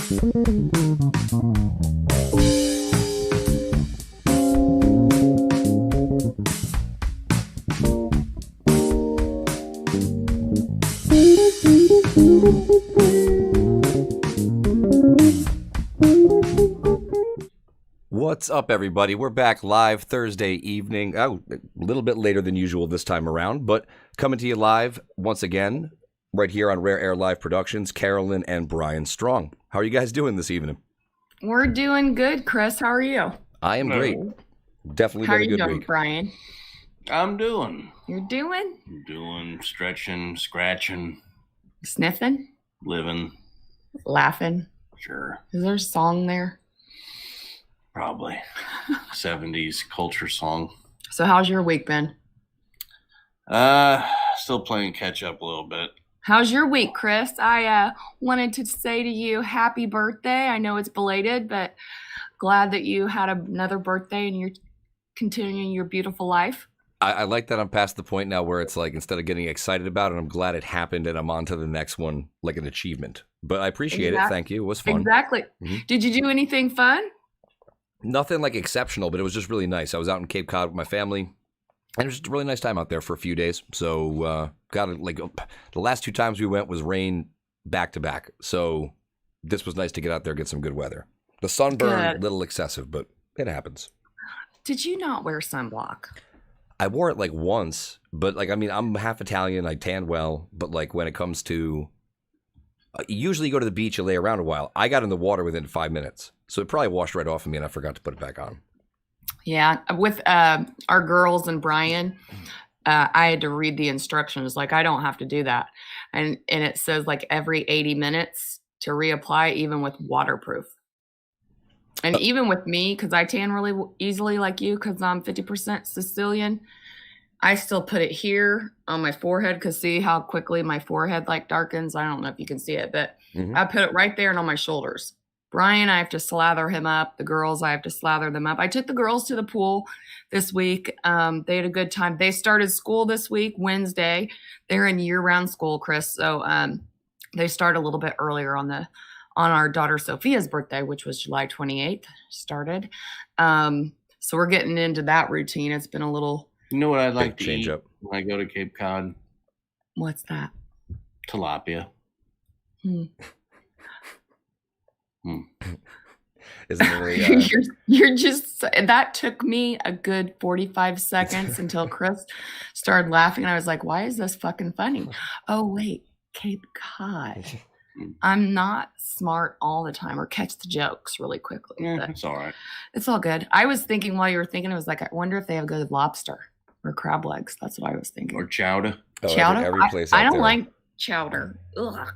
What's up, everybody? We're back live Thursday evening. Oh, a little bit later than usual this time around, but coming to you live once again, right here on Rare Air Live Productions, Carolyn and Brian Strong. How are you guys doing this evening? We're doing good, Chris. How are you? I am great. Definitely been a good week. Brian? I'm doing. You're doing? I'm doing, stretching, scratching, Sniffing? living. Laughing? Sure. Is there a song there? Probably. 70s culture song. So how's your week been? Still playing catch up a little bit. How's your week, Chris? I wanted to say to you, happy birthday. I know it's belated, but glad that you had another birthday and you're continuing your beautiful life. I like that I'm past the point now where it's like, instead of getting excited about it, I'm glad it happened and I'm on to the next one like an achievement. But I appreciate it. Thank you. It was fun. Exactly. Mm-hmm. Did you do anything fun? Nothing like exceptional, but it was just really nice. I was out in Cape Cod with my family, and it was just a really nice time out there for a few days. So the last two times we went was rain back to back. So this was nice to get out there and get some good weather. The sunburn, a little excessive, but it happens. Did you not wear sunblock? I wore it like once, but I'm half Italian. I tan well, but like when it comes to, usually you go to the beach, you lay around a while. I got in the water within 5 minutes. So it probably washed right off of me and I forgot to put it back on. Yeah. With our girls and Brian, I had to read the instructions. Like, I don't have to do that. And it says like every 80 minutes to reapply, even with waterproof. And even with me, because I tan really easily like you, because I'm 50% Sicilian, I still put it here on my forehead because see how quickly my forehead like darkens? I don't know if you can see it, but I put it right there and on my shoulders. Brian, I have to slather him up. The girls, I have to slather them up. I took the girls to the pool this week. They had a good time. They started school this week, Wednesday. They're in year-round school, Chris. So they start a little bit earlier on our daughter Sophia's birthday, which was July 28th, started. So we're getting into that routine. It's been a little... You know what I'd like to eat when I go to Cape Cod? What's that? Tilapia. Isn't it you're just, that took me a good 45 seconds until Chris started laughing. And I was like, why is this fucking funny? Oh, wait, Cape Cod. I'm not smart all the time or catch the jokes really quickly. Yeah, it's all right. It's all good. I was thinking while you were thinking, I was like, I wonder if they have good lobster or crab legs. That's what I was thinking. Or chowder. Chowder? Every place I don't like chowder. Ugh.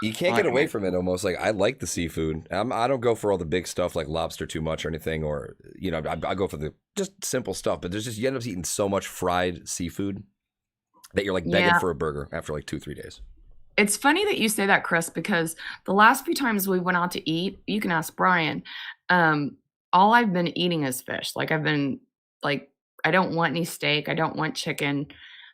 You can't get away from it almost. Like, I like the seafood. I don't go for all the big stuff like lobster too much or anything, or, I go for the just simple stuff. But there's just, you end up eating so much fried seafood that you're like begging for a burger after like 2-3 days. It's funny that you say that, Chris, because the last few times we went out to eat, you can ask Brian, all I've been eating is fish. Like, I've been like, I don't want any steak. I don't want chicken.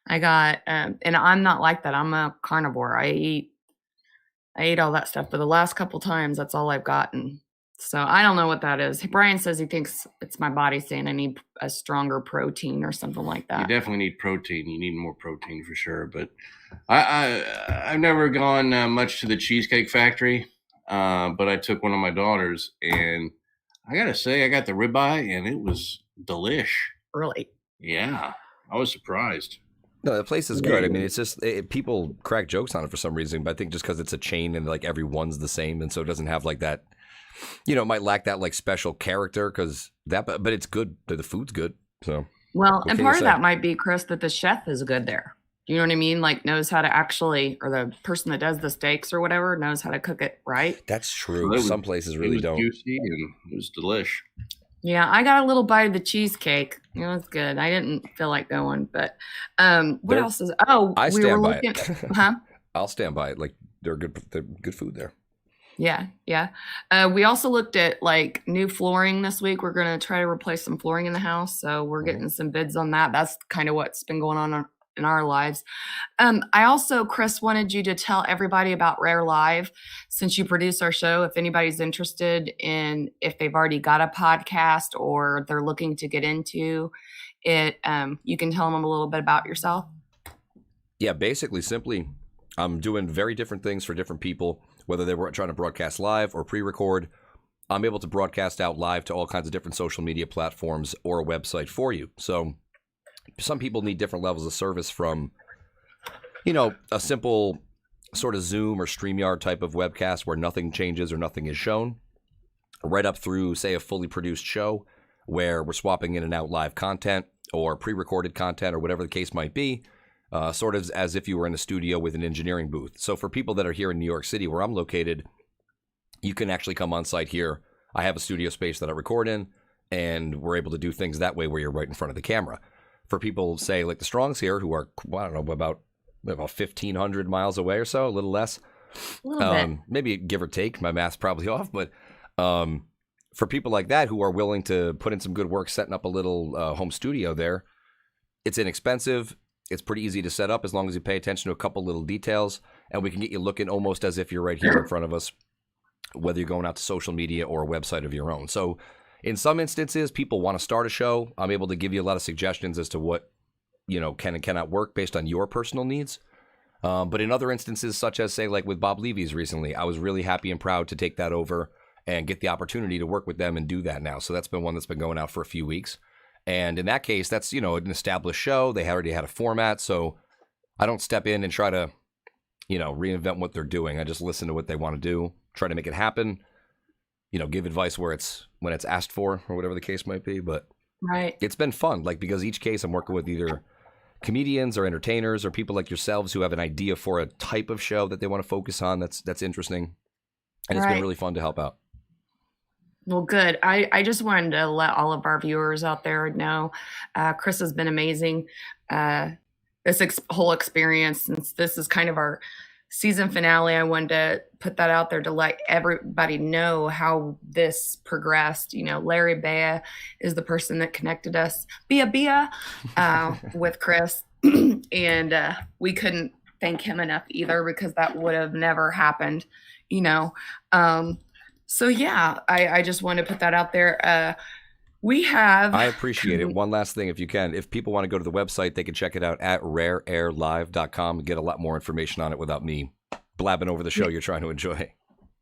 I got, and I'm not like that. I'm a carnivore. I eat all that stuff, but the last couple times, that's all I've gotten. So I don't know what that is. Brian says he thinks it's my body saying I need a stronger protein or something like that. You definitely need protein. You need more protein for sure. But I've never gone much to the Cheesecake Factory, but I took one of my daughters, and I got to say, I got the ribeye, and it was delish. Really? Yeah. I was surprised. No, the place is good. I mean, it's just people crack jokes on it for some reason, but I think just because it's a chain and like everyone's the same, and so it doesn't have like that, it might lack that like special character but it's good. The food's good. So well, and part of that might be, Chris, that the chef is good there. You know what I mean? Like, knows how to actually, or the person that does the steaks or whatever knows how to cook it right. That's true. Some places really don't. It was juicy and it was delish. Yeah, I got a little bite of the cheesecake. It was good. I didn't feel like going, but what else is? Oh, I stand by it. Huh? I'll stand by it. Like, they're good food there. Yeah. We also looked at like new flooring this week. We're gonna try to replace some flooring in the house, so we're getting some bids on that. That's kind of what's been going on in our lives. I also, Chris, wanted you to tell everybody about Rare Live since you produce our show. If anybody's interested in if they've already got a podcast or they're looking to get into it, you can tell them a little bit about yourself. Yeah, basically, simply, I'm doing very different things for different people, whether they were trying to broadcast live or pre-record. I'm able to broadcast out live to all kinds of different social media platforms or a website for you. So some people need different levels of service from, a simple sort of Zoom or StreamYard type of webcast where nothing changes or nothing is shown, right up through, say, a fully produced show where we're swapping in and out live content or pre-recorded content or whatever the case might be, sort of as if you were in a studio with an engineering booth. So for people that are here in New York City where I'm located, you can actually come on site here. I have a studio space that I record in, and we're able to do things that way where you're right in front of the camera. For people, say, like the Strongs here, who are, I don't know, about 1,500 miles away or so, a little less. A little bit. Maybe give or take. My math's probably off. But for people like that who are willing to put in some good work setting up a little home studio there, it's inexpensive. It's pretty easy to set up as long as you pay attention to a couple little details, and we can get you looking almost as if you're right here in front of us, whether you're going out to social media or a website of your own. So in some instances, people want to start a show. I'm able to give you a lot of suggestions as to what, can and cannot work based on your personal needs. But in other instances, such as, say, like with Bob Levy's recently, I was really happy and proud to take that over and get the opportunity to work with them and do that now. So that's been one that's been going out for a few weeks. And in that case, that's, an established show. They already had a format. So I don't step in and try to, reinvent what they're doing. I just listen to what they want to do, try to make it happen, give advice when it's asked for or whatever the case might be. But right. It's been fun, because each case I'm working with either comedians or entertainers or people like yourselves who have an idea for a type of show that they want to focus on that's interesting. And it's been really fun to help out. Well, good. I just wanted to let all of our viewers out there know Chris has been amazing. This whole experience, since this is kind of our season finale, I wanted to put that out there to let everybody know how this progressed. Larry Bea is the person that connected us Bea with Chris. And we couldn't thank him enough either, because that would have never happened, So yeah, I just want to put that out there. I appreciate it. One last thing, if you can, if people want to go to the website, they can check it out at rareairlive.com and get a lot more information on it without me blabbing over the show you're trying to enjoy.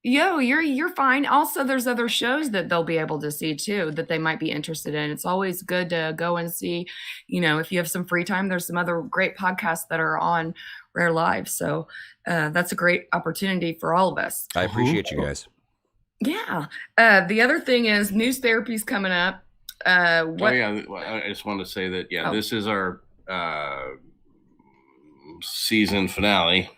You're fine. Also, there's other shows that they'll be able to see too that they might be interested in. It's always good to go and see, if you have some free time, there's some other great podcasts that are on Rare Live. So that's a great opportunity for all of us. I appreciate you guys. Yeah. The other thing is news therapy's coming up. I just wanted to say that, this is our season finale,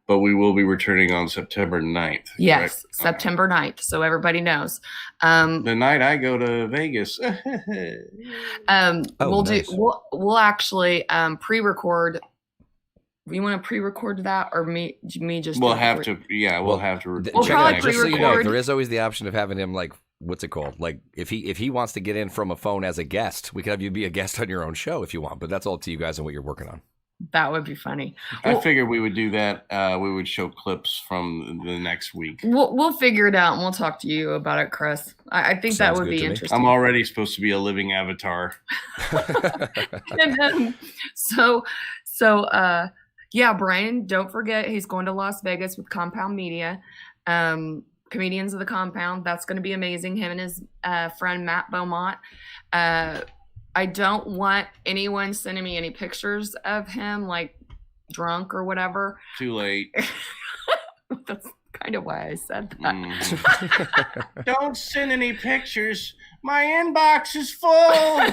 but we will be returning on September 9th. Yes, correct? September 9th, so everybody knows. The night I go to Vegas. We'll actually pre-record. You want to pre-record that, or me just? We'll have to. Yeah, we'll have to. We'll probably just pre-record. So there is always the option of having him, like, what's it called? Like, if he wants to get in from a phone as a guest, we could have you be a guest on your own show if you want. But that's all to you guys and what you're working on. That would be funny. I figured we would do that. We would show clips from the next week. We'll figure it out, and we'll talk to you about it, Chris. I think that would be interesting. I'm already supposed to be a living avatar. And, yeah, Brian, don't forget he's going to Las Vegas with Compound Media. Comedians of the Compound. That's going to be amazing. Him and his friend Matt Beaumont. I don't want anyone sending me any pictures of him, like, drunk or whatever. Too late. That's kind of why I said that. Don't send any pictures. My inbox is full.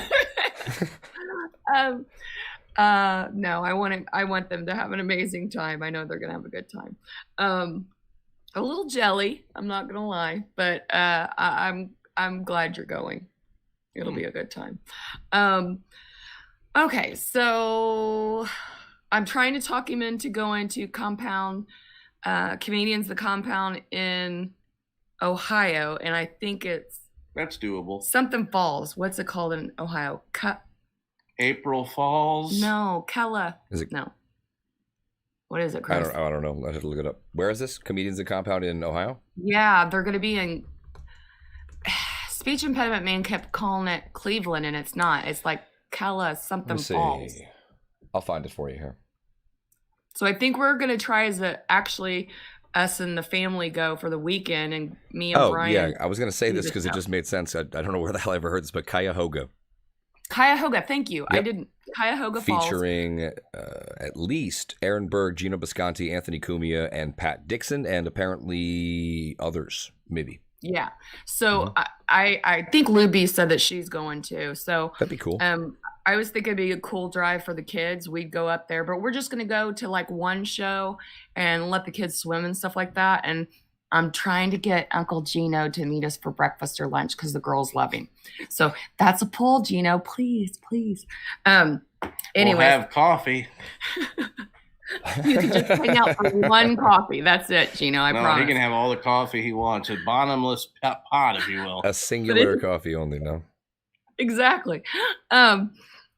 No, I want them to have an amazing time. I know they're gonna have a good time. A little jelly, I'm not gonna lie, but I'm glad you're going. It'll be a good time. Okay, so I'm trying to talk him into going to Compound, Comedians the Compound in Ohio, and I think that's doable. Something Falls. What's it called in Ohio? April Falls. No, Kella. Is it? No. What is it, Chris? I don't know. I have to look it up. Where is this? Comedians in Compound in Ohio? Yeah, they're going to be in. Speech impediment man kept calling it Cleveland, and it's not. It's like Kella something Falls. I'll find it for you here. So I think we're going to try as actually us and the family go for the weekend, and me and Brian. Oh, yeah. I was going to say this because it just made sense. I don't know where the hell I ever heard this, but Cuyahoga. Cuyahoga, thank you. Yep. I didn't. Cuyahoga Falls. Featuring at least Aaron Berg, Gino Bisconti, Anthony Cumia, and Pat Dixon, and apparently others, maybe. Yeah. So I think Luby said that she's going too. So that'd be cool. I was thinking it'd be a cool drive for the kids. We'd go up there, but we're just going to go to like one show and let the kids swim and stuff like that. And I'm trying to get Uncle Gino to meet us for breakfast or lunch because the girls love him. So that's a pull, Gino. Please, please. Anyway, we'll have coffee. You can just hang out for one coffee. That's it, Gino. I promise. He can have all the coffee he wants. A bottomless pot, if you will. A singular coffee only, no? Exactly.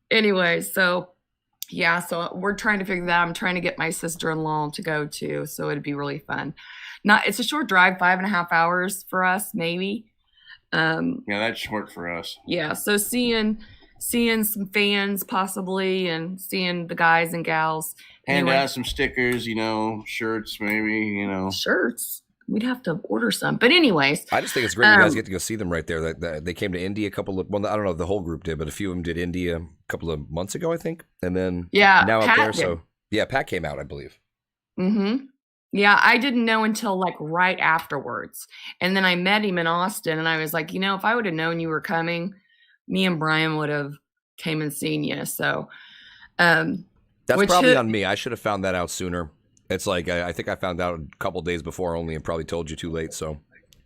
Anyway, so yeah, so we're trying to figure that out. I'm trying to get my sister-in-law to go too, so it'd be really fun. It's a short drive, 5.5 hours for us, maybe. Yeah, that's short for us. Yeah, so seeing some fans possibly, and seeing the guys and gals. Hand out some stickers, shirts, maybe, Shirts. We'd have to order some. But anyways. I just think it's great you guys get to go see them right there. They came to Indy I don't know if the whole group did, but a few of them did Indy a couple of months ago, I think. And then now Pat out there. Did. So yeah, Pat came out, I believe. Mm-hmm. Yeah, I didn't know until like right afterwards. And then I met him in Austin, and I was like, if I would have known you were coming, me and Brian would have came and seen you. So that's probably on me. I should have found that out sooner. It's like I think I found out a couple days before only and probably told you too late. So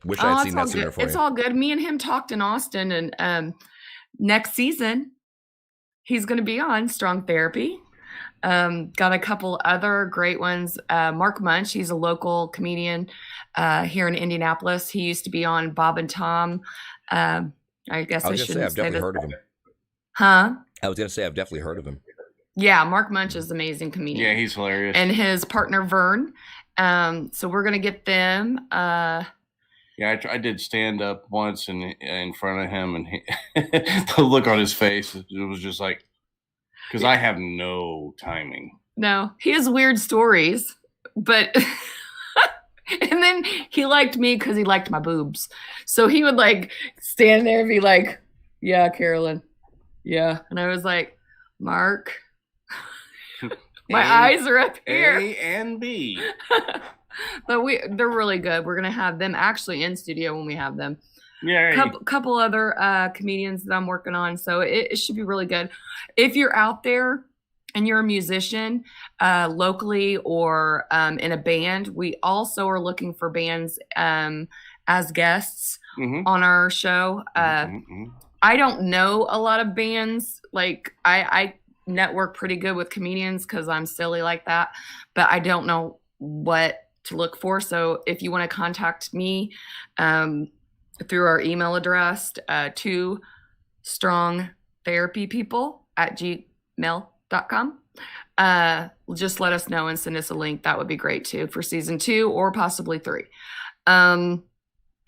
wish I had seen that sooner for you. It's all good. Me and him talked in Austin, and next season he's going to be on Strong Therapy. Got a couple other great ones. Mark Munch, he's a local comedian here in Indianapolis. He used to be on Bob and Tom. I guess I shouldn't say I've definitely heard of him. Huh? I was going to say I've definitely heard of him. Yeah, Mark Munch is an amazing comedian. Yeah, he's hilarious. And his partner Vern. So we're gonna get them. Yeah, I did stand up once in front of him, and the look on his face, it was just like, because I have no timing. No, he has weird stories, but and then he liked me because he liked my boobs. So he would like stand there and be like, "Yeah, Carolyn, yeah," and I was like, "Mark." My eyes are up here. A and B. But they're really good. We're gonna have them actually in studio when we have them. Yeah. Couple other comedians that I'm working on, so it should be really good. If you're out there and you're a musician, locally or in a band, we also are looking for bands as guests on our show. I don't know a lot of bands. Like I network pretty good with comedians because I'm silly like that, but I don't know what to look for. So if you want to contact me through our email address to strongtherapypeople@gmail.com, just let us know and send us a link. That would be great too for season 2 or possibly 3.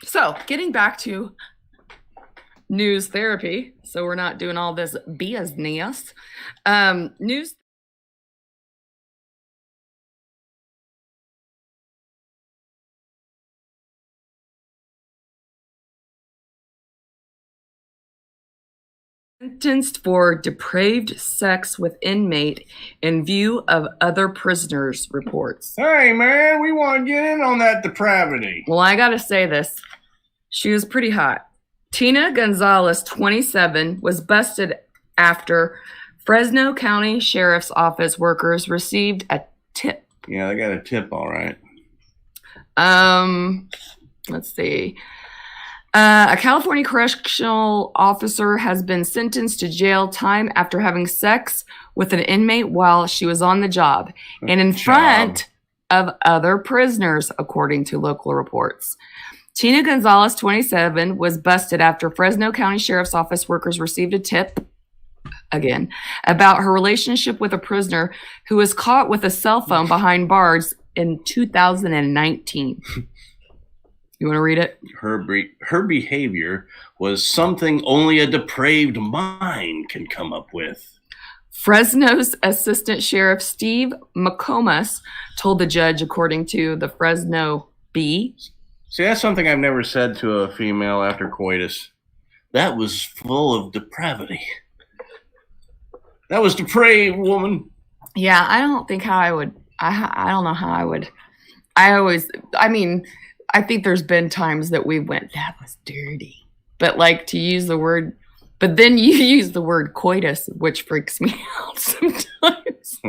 So getting back to news therapy, so we're not doing all this business. News sentenced for depraved sex with inmate in view of other prisoners' reports. Hey man, we want to get in on that depravity. Well, I gotta say this. She was pretty hot. Tina Gonzalez, 27, was busted after Fresno County Sheriff's Office workers received a tip. Yeah, they got a tip, all right. Let's see. A California correctional officer has been sentenced to jail time after having sex with an inmate while she was on the job and in front of other prisoners, according to local reports. Tina Gonzalez, 27, was busted after Fresno County Sheriff's Office workers received a tip again, about her relationship with a prisoner who was caught with a cell phone behind bars in 2019. You want to read it? Her behavior was something only a depraved mind can come up with. Fresno's Assistant Sheriff Steve McComas told the judge, according to the Fresno Bee. See, that's something I've never said to a female after coitus. That was full of depravity. That was depraved, woman. Yeah, I don't think how I would. I don't know how I would. I think there's been times that we went, that was dirty. But like to use the word, but then you use the word coitus, which freaks me out sometimes.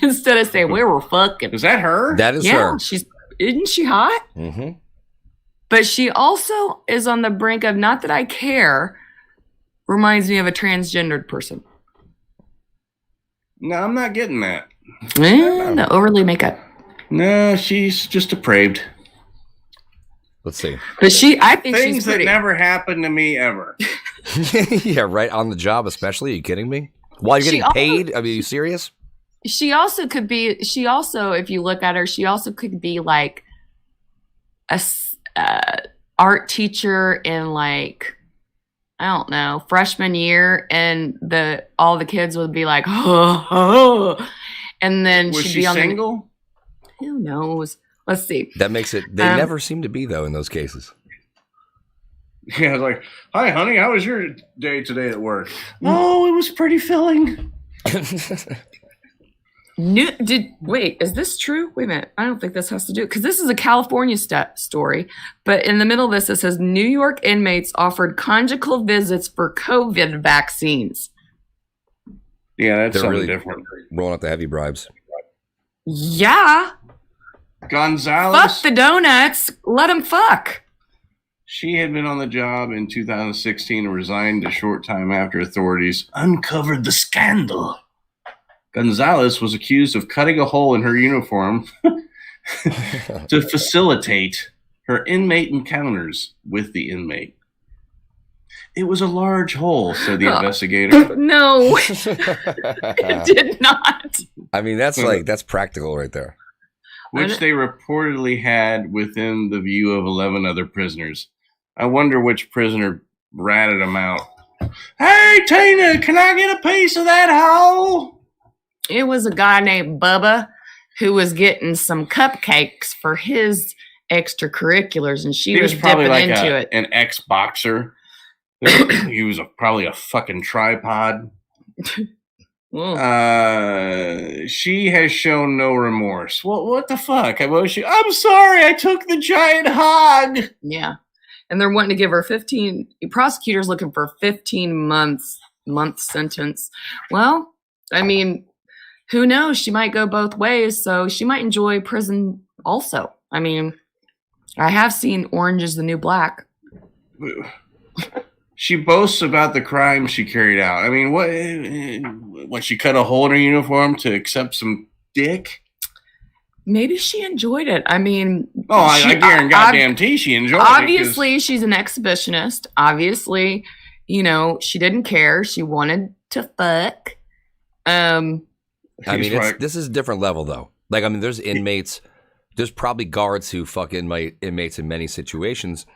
Instead of saying, we were fucking. Is that her? That is her. Isn't she hot? Mm-hmm. But she also is on the brink of, not that I care, reminds me of a transgendered person. No, I'm not getting that. The overly makeup. No, she's just depraved. Let's see. But I think Things she's that pretty. never happened to me ever. Yeah, right. On the job, especially. Are you kidding me? While you're getting paid? I mean, are you serious? She also could be, if you look at her, she also could be like a art teacher in like, I don't know, freshman year, and all the kids would be like, oh. And then Was she'd she be on single? Who knows? Let's see. That makes it, they never seem to be, though, in those cases. Yeah, like, hi, honey, how was your day today at work? Oh, it was pretty filling. Wait, is this true? Wait a minute. I don't think this has to do, because this is a California story. But in the middle of this, it says New York inmates offered conjugal visits for COVID vaccines. Yeah, that's They're something really different. rolling out the heavy bribes. Yeah. Gonzalez. Fuck the donuts. Let them fuck. She had been on the job in 2016 and resigned a short time after authorities uncovered the scandal. Gonzalez was accused of cutting a hole in her uniform to facilitate her inmate encounters with the inmate. It was a large hole, said the investigator. No, it did not. I mean, that's practical right there. Which they reportedly had within the view of 11 other prisoners. I wonder which prisoner ratted them out. Hey, Tina, can I get a piece of that hole? It was a guy named Bubba who was getting some cupcakes for his extracurriculars, and she was probably dipping like into it. An ex-boxer. He was probably a fucking tripod. She has shown no remorse. What the fuck? I'm sorry, I took the giant hog. Yeah. And they're wanting to give her 15, prosecutors looking for 15 month sentence. Well, I mean, who knows? She might go both ways, so she might enjoy prison also. I mean, I have seen Orange is the New Black. She boasts about the crime she carried out. I mean, what she cut a hole in her uniform to accept some dick? Maybe she enjoyed it. I mean, I guarantee she enjoyed it. Obviously, she's an exhibitionist. Obviously, she didn't care. She wanted to fuck. I mean, this is a different level, though. Like, I mean, there's inmates. There's probably guards who fuck inmates in many situations,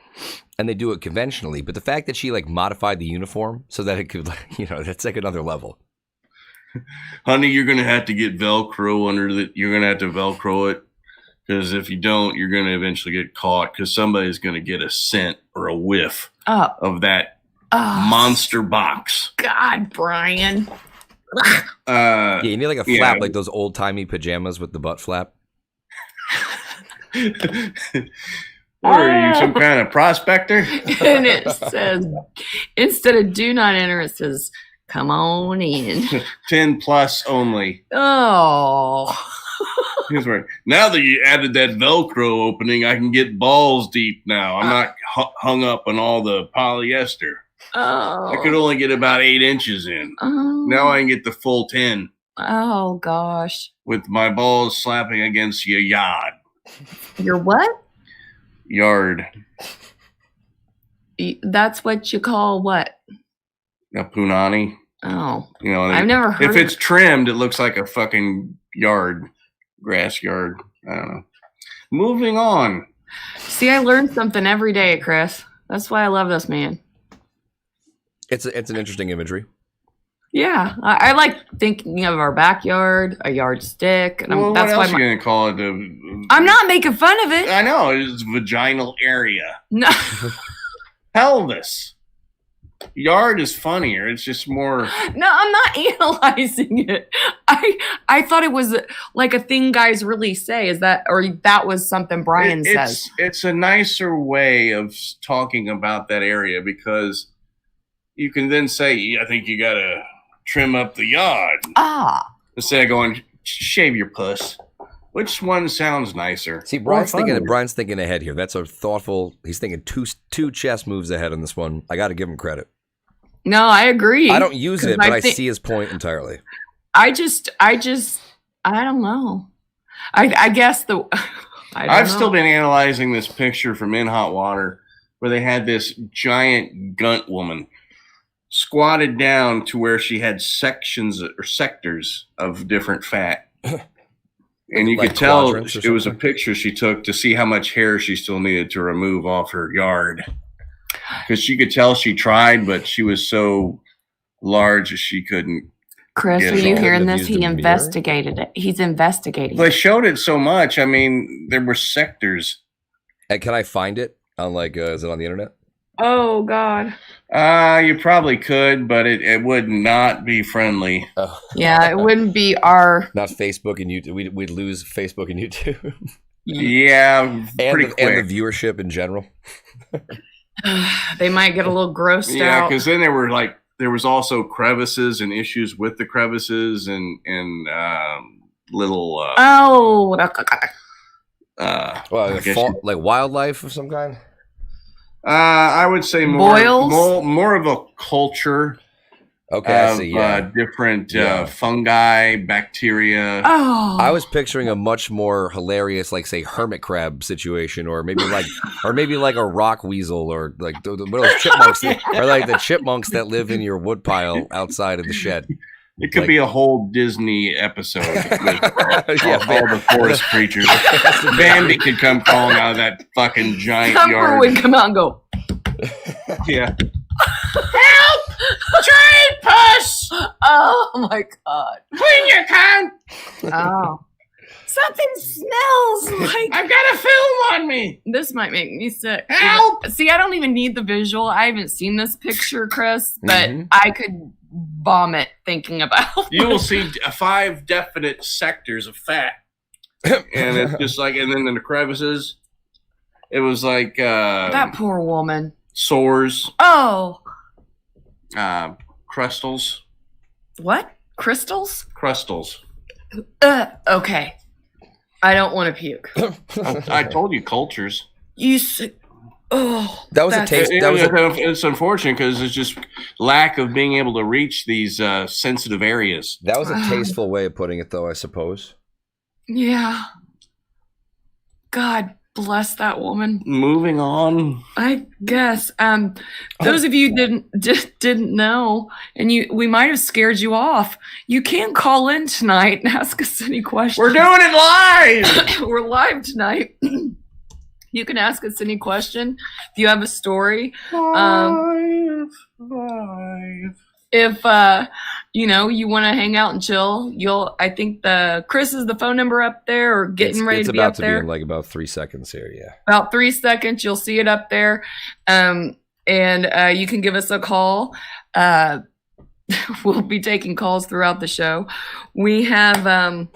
and they do it conventionally. But the fact that she modified the uniform so that it could, that's like another level. Honey, you're gonna have to get Velcro you're gonna have to Velcro it, because if you don't, you're gonna eventually get caught, because somebody's gonna get a scent or a whiff of that monster box. God, Brian. Yeah, you need a flap, like those old timey pajamas with the butt flap. What are you, some kind of prospector? And it says, instead of do not enter, it says, come on in. 10 plus only. Oh. He's right. Now that you added that Velcro opening, I can get balls deep now. I'm not hung up on all the polyester. Oh. I could only get about 8 inches in. Oh. Now I can get the full 10. Oh, gosh. With my balls slapping against your yard. Your what? Yard. That's what you call what? A punani. Oh, You know, I've never heard. if it's trimmed, it looks like a fucking grass yard. I don't know. Moving on. See, I learned something every day, Chris. That's why I love this man. It's an interesting imagery. Yeah, I like thinking of our backyard, a yardstick. And Well, that's what else why are you gonna call it? I'm not making fun of it. I know it's vaginal area. No, Pelvis. Yard is funnier. It's just more. no, I'm not analyzing it. I thought it was like a thing guys really say. Is that or that was something Brian says? It's a nicer way of talking about that area because you can then say, I think you gotta trim up the yard. Instead of going, shave your puss. Which one sounds nicer? See, Brian's thinking ahead here. That's a thoughtful. He's thinking two chess moves ahead on this one. I got to give him credit. No, I agree. I don't use it, but I see his point entirely. I don't know. I guess I've still been analyzing this picture from In Hot Water where they had this giant gunt woman squatted down to where she had sections or sectors of different fat. And you could tell it was a picture she took to see how much hair she still needed to remove off her yard. Because she could tell she tried, but she was so large that she couldn't. Chris, are you hearing this? He investigated it. He's investigating. They showed it so much. I mean, there were sectors. And can I find it on is it on the internet? Oh God. You probably could, but it would not be friendly. Oh. Yeah, it wouldn't be our. Not Facebook and YouTube. We'd lose Facebook and YouTube. Yeah, pretty quick. And the viewership in general. They might get a little grossed out. Yeah, because then there was also crevices and issues with the crevices and little. Like wildlife of some kind. I would say more of a culture. Okay, I see. Yeah, different fungi, bacteria. Oh, I was picturing a much more hilarious, like say, hermit crab situation, or maybe like a rock weasel, or like those chipmunks, or like the chipmunks that live in your woodpile outside of the shed. It could be a whole Disney episode with all the forest creatures. Bambi could come crawling out of that fucking giant yard. would come out and go. Yeah. Help! Trade puss! Oh my God! Clean your can. Oh, something smells like. I've got a film on me. This might make me sick. Help! See, I don't even need the visual. I haven't seen this picture, Chris, but I could vomit thinking about. You will see 5 definite sectors of fat, and it's just like, and then in the crevices, it was like that poor woman. Sores. Oh. Crustals. What? Crystals? Crustals. Okay. I don't want to puke. I told you cultures. You said, oh. That was a taste. It's unfortunate because it's just lack of being able to reach these sensitive areas. That was a tasteful way of putting it, though, I suppose. Yeah. God bless that woman. Moving on. I guess. Those of you didn't know, and we might have scared you off. You can call in tonight and ask us any questions. We're doing it live. We're live tonight. You can ask us any question if you have a story. Live. If you want to hang out and chill, I think Chris is the phone number up there, or getting ready to be up there. It's about to be in like about 3 seconds here. Yeah, about 3 seconds. You'll see it up there, and you can give us a call. We'll be taking calls throughout the show. We have.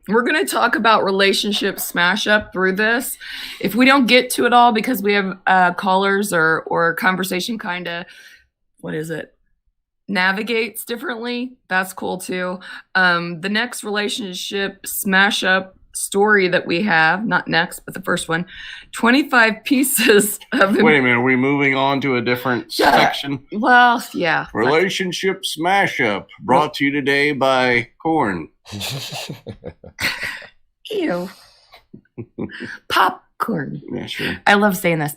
We're going to talk about relationship smash up through this. If we don't get to it all because we have callers or conversation kind of, what is it? Navigates differently, that's cool too. The next relationship smash up story that we have, not next, but the first one, 25 pieces of Wait a minute, are we moving on to a different section? Well, yeah. Relationship smash up, brought to you today by Corn. Ew. Popcorn. Yeah, sure. I love saying this.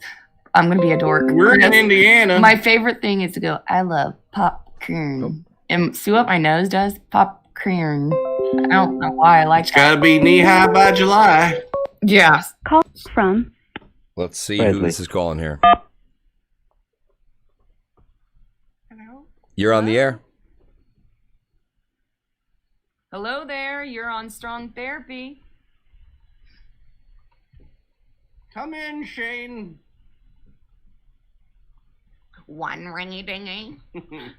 I'm going to be a dork. We're in Indiana. My favorite thing is to go, I love popcorn. Popcorn. And see what my nose does? Popcorn. I don't know why I like It's that. got to be knee high by July. Yeah. Call from. Let's see Bradley. who this is calling here. Hello? You're on the air. Hello there. You're on Strong Therapy. Come in, Shane. One ringy dingy.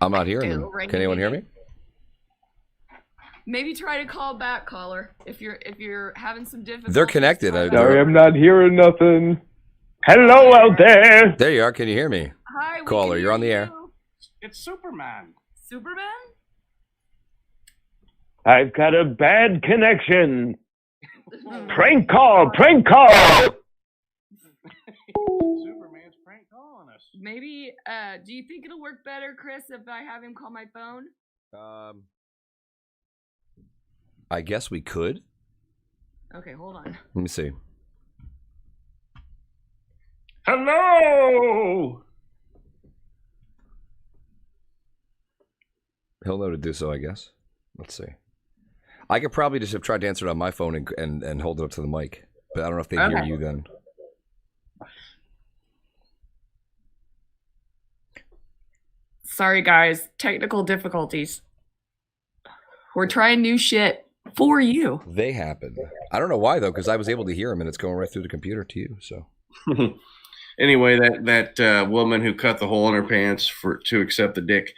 I'm not hearing Two them. ringy Can anyone hear me? dingy. Maybe try to call back, caller. If you're having some difficulty. They're connected. Sorry, I'm not hearing nothing. Hello out there. There you are. Can you hear me? Hi, we Caller, can you're hear on the air. you. It's Superman. Superman? I've got a bad connection. Prank call, prank call. Superman's prank calling us. Maybe. Do you think it'll work better, Chris, if I have him call my phone? I guess we could. Okay, hold on. Let me see. Hello. He'll know to do so, I guess. Let's see. I could probably just have tried to answer it on my phone and hold it up to the mic, but I don't know if they hear Okay. you then. Sorry, guys. Technical difficulties. We're trying new shit for you. They happen. I don't know why though, because I was able to hear him and it's going right through the computer to you. So Anyway, that woman who cut the hole in her pants to accept the dick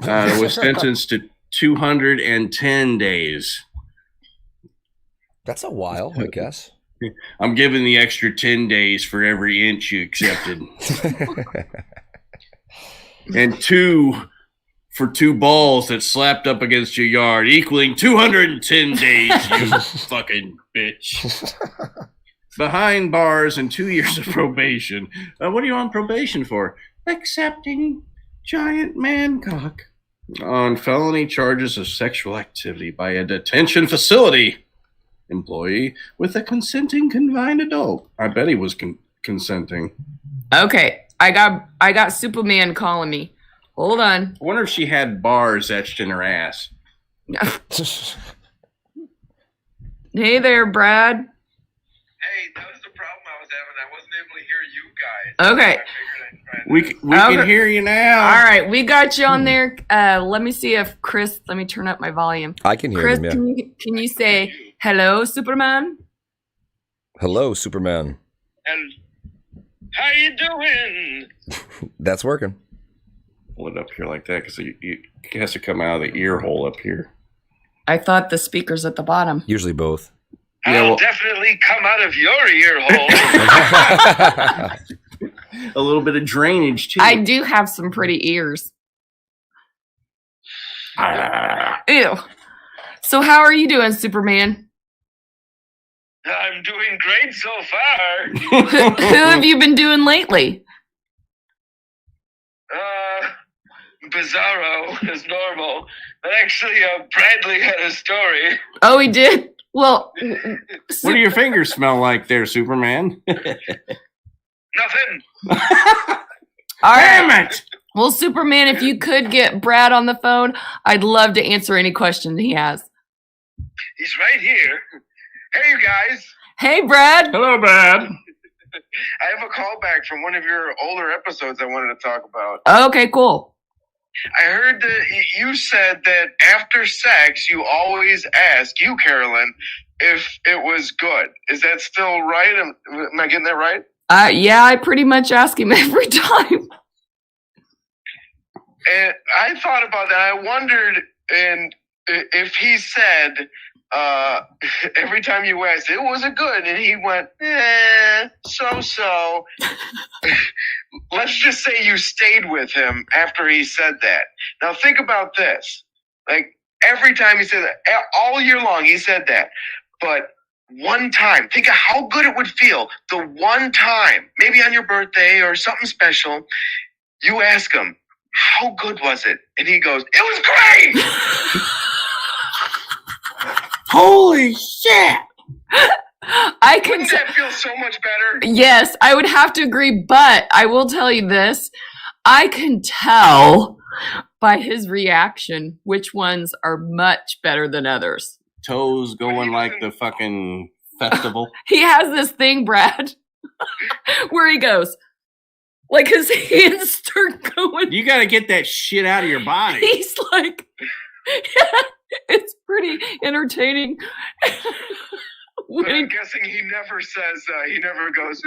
was sentenced to 210 days. that's a while, I guess. I'm giving the extra 10 days for every inch you accepted. And 2 for 2 balls that slapped up against your yard, equaling 210 days, you fucking bitch. Behind bars and 2 years of probation. What are you on probation for? Accepting giant man cock. On felony charges of sexual activity by a detention facility employee with a consenting confined adult. I bet he was consenting. Okay, I got Superman calling me. Hold on. I wonder if she had bars etched in her ass. Hey there, Brad. Hey, that was the problem I was having. I wasn't able to hear you guys. Okay. I figured I'd try We Okay. can hear you now. All right, we got you on there. Let me see if Chris. Let me turn up my volume. I can hear Chris, him, yeah. can you say hello, Superman? Hello, Superman. And how you doing? That's working. Hold it up here like that because it has to come out of the ear hole up here. I thought the speaker's at the bottom. Usually both. Yeah, I'll well- definitely come out of your ear hole. A little bit of drainage too. I do have some pretty ears. Ew. So how are you doing, Superman? I'm doing great so far. Who have you been doing lately? Bizarro is normal. But actually, Bradley had a story. Oh, he did? Well, What do your fingers smell like there, Superman? Nothing. all right. Damn it! Well, Superman, if you could get Brad on the phone, I'd love to answer any question he has. He's right here. Hey, you guys. Hey, Brad. Hello, Brad. I have a call back from one of your older episodes I wanted to talk about. Okay, cool. I heard that you said that after sex, you always ask, you, Carolyn, if it was good. Is that still right? Am I getting that right? Yeah, I pretty much ask him every time. And I thought about that. I wondered if he said every time you asked, it was it good? And he went, so. Let's just say you stayed with him after he said that. Now think about this. Like every time he said that, all year long he said that. But one time, think of how good it would feel. The one time, maybe on your birthday or something special, you ask him, how good was it? And he goes, it was great! Holy shit! I can Wouldn't that feel so much better? Yes, I would have to agree, but I will tell you this. I can tell by his reaction which ones are much better than others. Toes going like the fucking festival. He has this thing, Brad, where he goes, like his hands start going. You got to get that shit out of your body. He's like, yeah, it's pretty entertaining. But I'm guessing he never says, he never goes,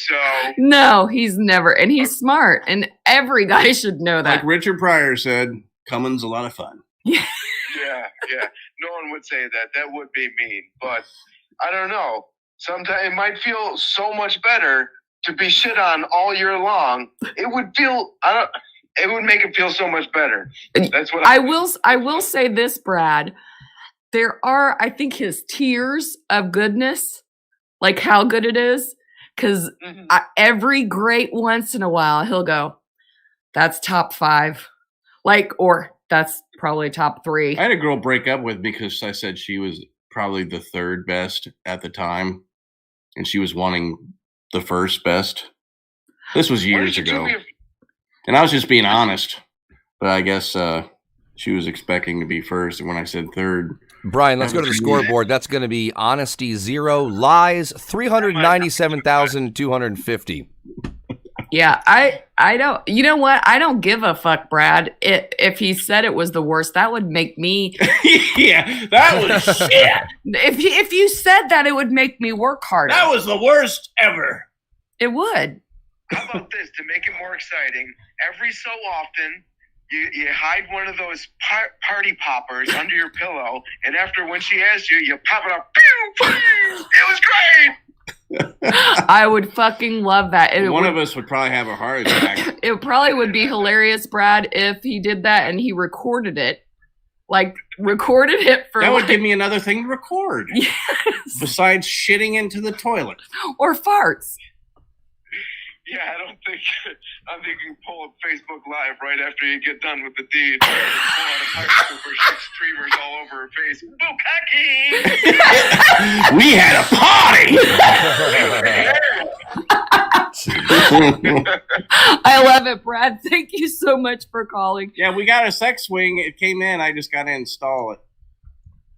so. No, he's never. And he's smart. And every guy should know that. Like Richard Pryor said, coming's a lot of fun. Yeah. Yeah. No one would say that. That would be mean. But I don't know. Sometimes it might feel so much better to be shit on all year long. It would feel, it would make it feel so much better. That's what I will say this, Brad. There are, I think, his tiers of goodness, like how good it is. Because every great once in a while, he'll go, that's top 5. Like, or that's probably top 3. I had a girl break up with me because I said she was probably the 3rd best at the time. And she was wanting the 1st best. This was years ago. And I was just being honest. But I guess she was expecting to be 1st. And when I said 3rd. Brian, let's go to the scoreboard. That's going to be honesty 0, lies 397,250. Yeah, I don't. You know what? I don't give a fuck, Brad. If he said it was the worst, that would make me. Yeah, that was shit. If you said that, it would make me work harder. That was the worst ever. It would. How about this to make it more exciting? Every so often, you hide one of those party poppers under your pillow, and after when she asks you, you pop it up. Pew, pew. It was great. I would fucking love that. One of us would probably have a heart attack. It probably would be hilarious, Brad, if he did that and he recorded it. Like, recorded it for that would give me another thing to record. Yes. Besides shitting into the toilet. Or farts. Yeah, I'm thinking you pull up Facebook Live right after you get done with the deed. Pull out a pipe for 6 streamers all over her face. Bukkake! We had a party! I love it, Brad. Thank you so much for calling. Yeah, we got a sex swing. It came in. I just got to install it.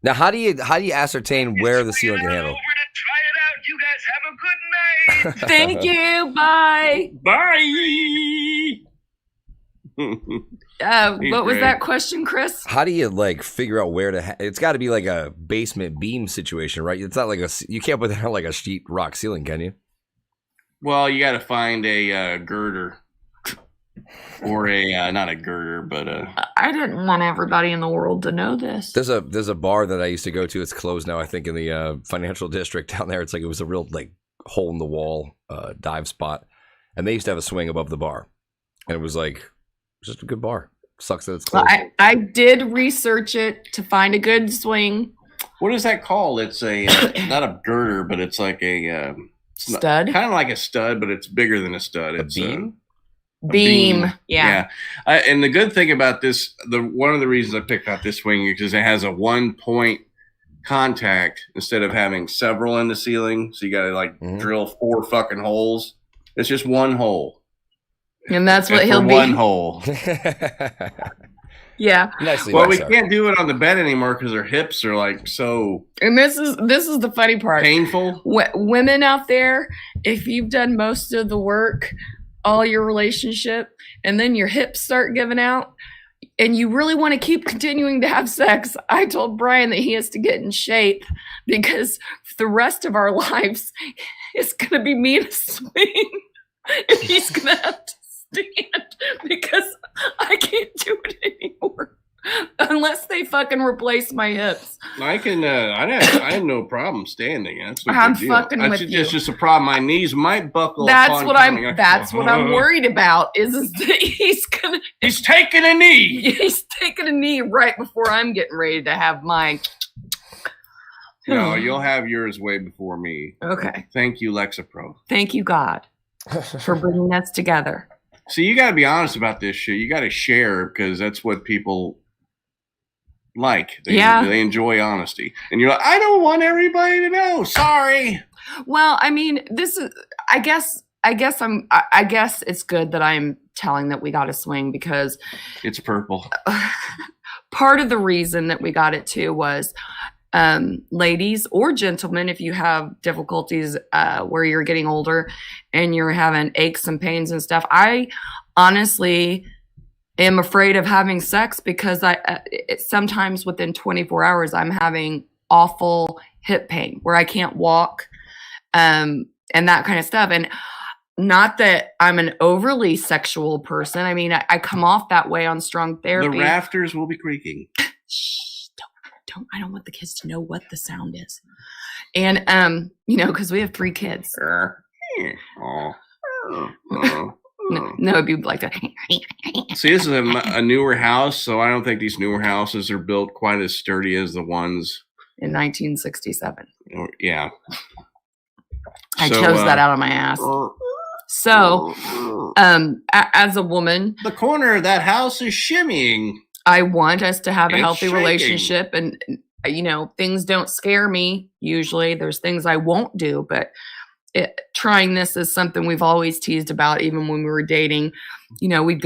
Now, how do you ascertain where the ceiling can handle? Over to try it out. You guys have a good night. Thank you. Bye. Bye. What was that question, Chris? How do you figure out where to? It's got to be like a basement beam situation, right? It's not like you can't put that on like a sheet rock ceiling, can you? Well, you got to find a girder. Or not a girder, but I didn't want everybody in the world to know this. There's a bar that I used to go to. It's closed now, I think, in the financial district down there. It's like it was a real hole in the wall dive spot, and they used to have a swing above the bar, and it was just a good bar. Sucks that it's closed. Well, I did research it to find a good swing. What is that called? It's a not a girder, but it's like a stud, kind of like a stud, but it's bigger than a stud. It's beam. Beam. Yeah. And the good thing about this, one of the reasons I picked out this swing is because it has a 1-point contact instead of having several in the ceiling. So you got to drill 4 fucking holes. It's just one hole. And that's what he'll be. One hole. Yeah. Nicely Well, nice, we can't do it on the bed anymore because our hips are so. And this is the funny part. Painful. Women out there, if you've done most of the work, all your relationship, and then your hips start giving out, and you really want to keep continuing to have sex, I told Brian that he has to get in shape because the rest of our lives, it's going to be me to swing, and he's going to have to stand because I can't do it anymore unless they fucking replace my hips. I can. I have no problem standing. That's no I'm big deal. fucking with you. It's just a problem. My knees might buckle. That's what I'm upon worried about. Is that he's taking a knee. He's taking a knee right before I'm getting ready to have mine. No, you'll have yours way before me. Okay. Thank you, Lexapro. Thank you, God, for bringing us together. See, you got to be honest about this shit. You got to share because that's what people like. They enjoy honesty. And you're like, I don't want everybody to know. Sorry. Well, I mean, I guess I guess it's good that I'm telling that we got a swing, because It's purple. part of the reason that we got it too was, ladies or gentlemen, if you have difficulties where you're getting older and you're having aches and pains and stuff, I honestly am afraid of having sex, because sometimes within 24 hours I'm having awful hip pain where I can't walk, and that kind of stuff. And not that I'm an overly sexual person. I mean, I come off that way on strong therapy. The rafters will be creaking. Shh, don't. I don't want the kids to know what the sound is. And because we have 3 kids. No, it'd be like that. See, this is a newer house, so I don't think these newer houses are built quite as sturdy as the ones In 1967. Yeah. I chose that out of my ass. So, as a woman, the corner of that house is shimmying. I want us to have a It's healthy shaking. relationship, and things don't scare me. Usually, there's things I won't do, but trying this is something we've always teased about. Even when we were dating, we'd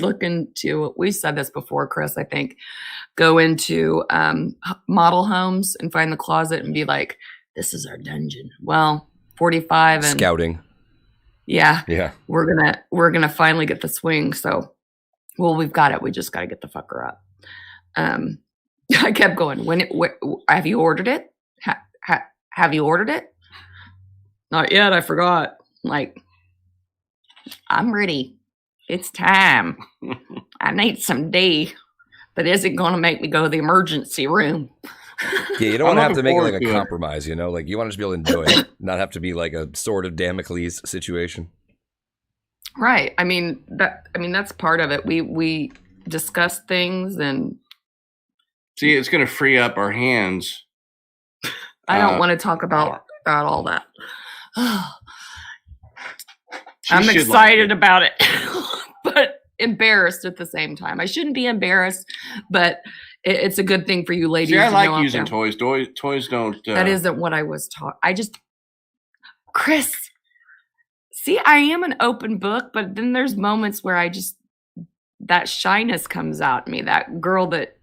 look into. We said this before, Chris. I think go into model homes and find the closet and be like, "This is our dungeon." Well, 45 and scouting. Yeah. We're gonna finally get the swing. So, we've got it. We just got to get the fucker up. I kept going. Have you ordered it? Have you ordered it? Not yet. I forgot. Like, I'm ready. It's time. I need some D that isn't going to make me go to the emergency room. Yeah, you don't want to have to make it like looking a forward to it. compromise, Like you want to just be able to enjoy it, not have to be like a sword of Damocles situation. Right. I mean that's part of it. We discuss things, and See, it's going to free up our hands. I don't want to talk about all that. I'm excited about it, but embarrassed at the same time. I shouldn't be embarrassed, but it's a good thing for you ladies. See, I to know like out using there. toys. Toys don't. That isn't what I was taught. Chris, see, I am an open book, but then there's moments where that shyness comes out in me. That girl that.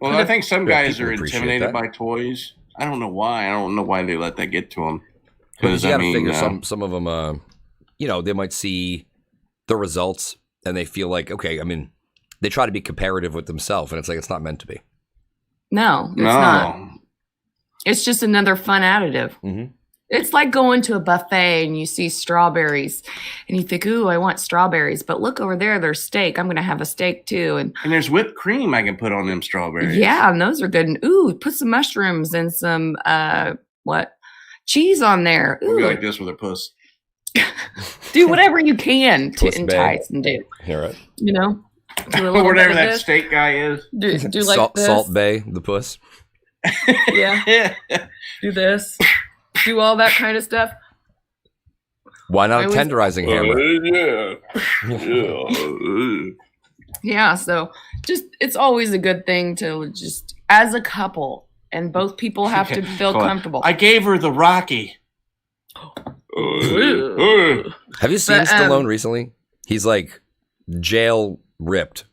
Well, I think some Yeah, guys people are appreciate intimidated that. by toys. I don't know why. I don't know why they let that get to them. Because Because you I got to mean, figure some of them, they might see the results and they feel like, okay, I mean, they try to be comparative with themselves, and it's like it's not meant to be. No, it's not. It's just another fun additive. Mm-hmm. It's like going to a buffet and you see strawberries and you think, ooh, I want strawberries. But look over there, there's steak. I'm going to have a steak too. And there's whipped cream I can put on them strawberries. yeah, and those are good. And ooh, put some mushrooms and some, cheese on there. We'll be Ooh. like this with a puss. Do whatever you can to Puss entice and do, Hear it? do a little Whatever bit of that this. steak guy is. Do like this. Salt Bay, the puss. Yeah. Do this. Do all that kind of stuff. Why not I a was- tenderizing hammer? Yeah, so it's always a good thing to just, as a couple, and both people have to feel Hold on. comfortable. I gave her the Rocky. Have you seen But, Stallone recently? He's like jail ripped.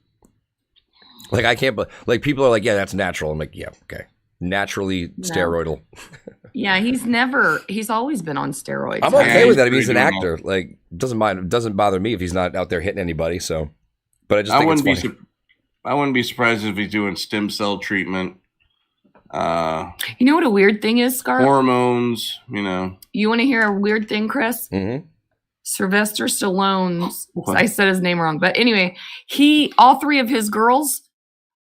Like I can't, like people are like, yeah, that's natural. I'm like, yeah, okay, naturally steroidal. Yeah, he's always been on steroids. I'm okay Yeah, with that. I he's mean, he's an pretty normal. actor. Like, doesn't bother me if he's not out there hitting anybody. So, but I just I think wouldn't it's be. funny. I wouldn't be surprised if he's doing stem cell treatment, You know what a weird thing is, Scar? hormones. You want to hear a weird thing, Chris? Mhm. Sylvester Stallone's, What? I said his name wrong, but anyway, all 3 of his girls'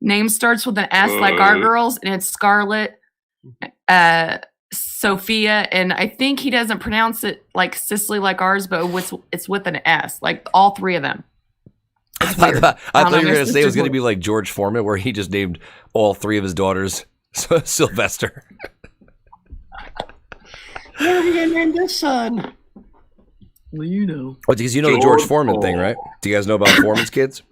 name starts with an S like our girls, and it's Scarlett, Sophia, and I think he doesn't pronounce it like Sicily like ours, but it's with an S, like all 3 of them. I It's weird. thought I don't you know, were my going to say it was sister's going to be like George Foreman, where he just named all 3 of his daughters Sylvester. What are we gonna name this son? Well, you know. Oh, because you know the George George Foreman thing, right? Do you guys know about Foreman's kids?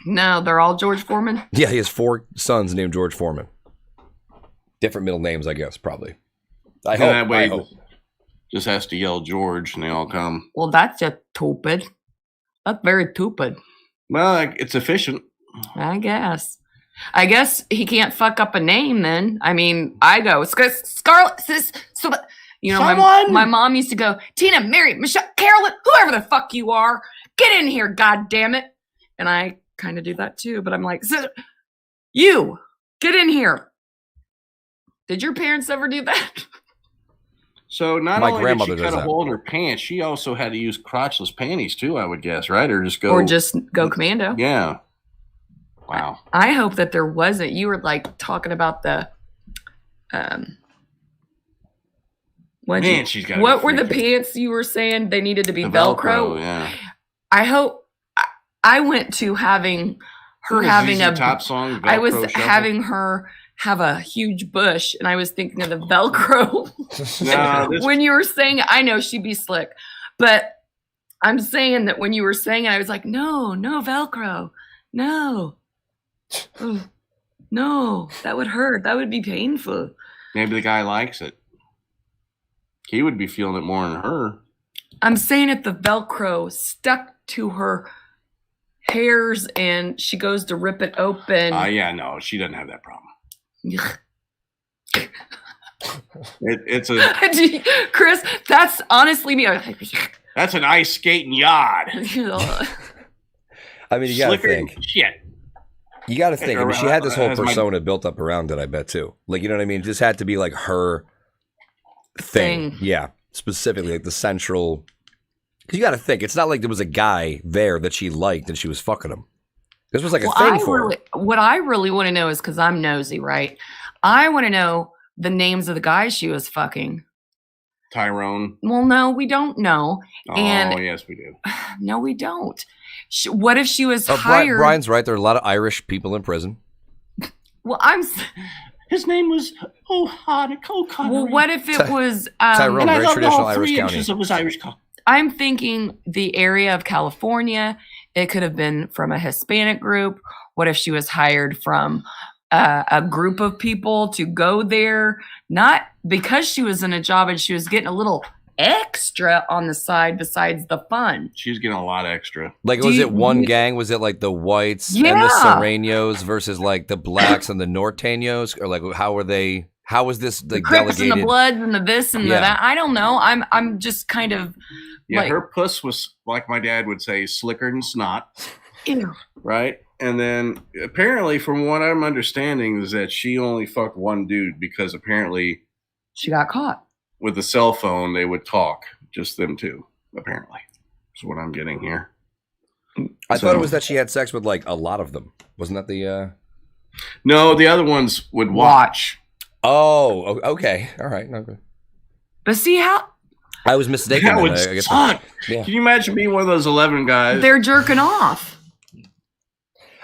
No, they're all George Foreman. Yeah, he has 4 sons named George Foreman. Different middle names, I guess, probably. I hope. Just has to yell George, and they all come. Well, that's just stupid. That's very stupid. Well, it's efficient. I guess. I guess he can't fuck up a name then. I mean, I go, Scarlett, you know, my mom used to go, Tina, Mary, Michelle, Carolyn, whoever the fuck you are, get in here, God damn it. And I kind of do that too, but I'm like, you, get in here. Did your parents ever do that? So not My only did grandmother she does cut a that. hole in her pants, she also had to use crotchless panties too, I would guess, right? Or just go commando. Yeah. Wow. I hope that there wasn't. You were like talking about the what were the pants you were saying they needed to be Velcro? Yeah. I hope I went to having her having a top song. I was Velcro having her have a huge bush, and I was thinking of the Velcro. No, when you were saying it, I know she'd be slick, but I'm saying that when you were saying it, I was like, no Velcro, no. Oh, no, that would hurt. That would be painful. Maybe the guy likes it. He would be feeling it more than her. I'm saying if the Velcro stuck to her hairs and she goes to rip it open. Yeah, no, she doesn't have that problem. It's a Chris, that's honestly me. That's an ice skating yard. I mean, you gotta Slicker think. Shit. You got to think. I mean, she had this whole persona built up around it, I bet, too. Like, you know what I mean? It just had to be, like, her thing. Yeah. Specifically, like, the central... Because you got to think. It's not like there was a guy there that she liked and she was fucking him. This was, like, a thing for her. What I really want to know is, because I'm nosy, right? I want to know the names of the guys she was fucking. Tyrone. Well, no, we don't know. Oh, yes, we do. No, we don't. What if she was hired? Brian's right. There are a lot of Irish people in prison. Well, His name was O'Connor. Well, what if it was Tyrone, very traditional Irish county. Inches of his Irish cock. I'm thinking the area of California. It could have been from a Hispanic group. What if she was hired from a group of people to go there? Not because she was in a job and she was getting a little extra on the side besides the fun. She's getting a lot extra. Like, was it one gang? Was it like the whites and the Serranos versus like the blacks and the Norteños? Or like, how were they? How was this like the Crips delegated? And the Bloods and the this and the that? I don't know. I'm just kind of her puss was, like my dad would say, slicker than snot. Ew. Right? And then apparently, from what I'm understanding, is that she only fucked one dude because apparently she got caught. With the cell phone, they would talk, just them two, apparently. That's what I'm getting here. I thought it was that she had sex with, like, a lot of them. Wasn't that the... No, the other ones would watch. Oh, okay. All right. Okay. But see how... I was mistaken. That would suck. Yeah. Can you imagine being one of those 11 guys? They're jerking off.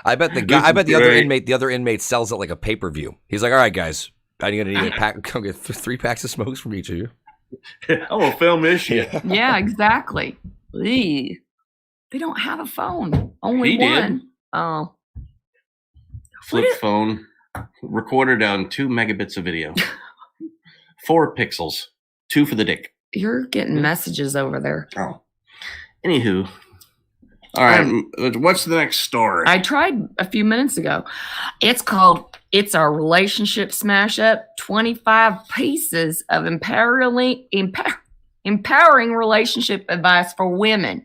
I bet the other inmate sells it like a pay-per-view. He's like, all right, guys. I'm going to need a pack. Come get 3 packs of smokes from each of you. I'm going to film this shit. Yeah, exactly. Eee. They don't have a phone. Only he one. Did. Oh. Flip phone. Recorder down 2 megabits of video. 4 pixels. 2 for the dick. You're getting messages over there. Oh. Anywho. All right. What's the next story? I tried a few minutes ago. It's called It's Our Relationship Smash Up 25 Pieces of Empowering Relationship Advice for Women.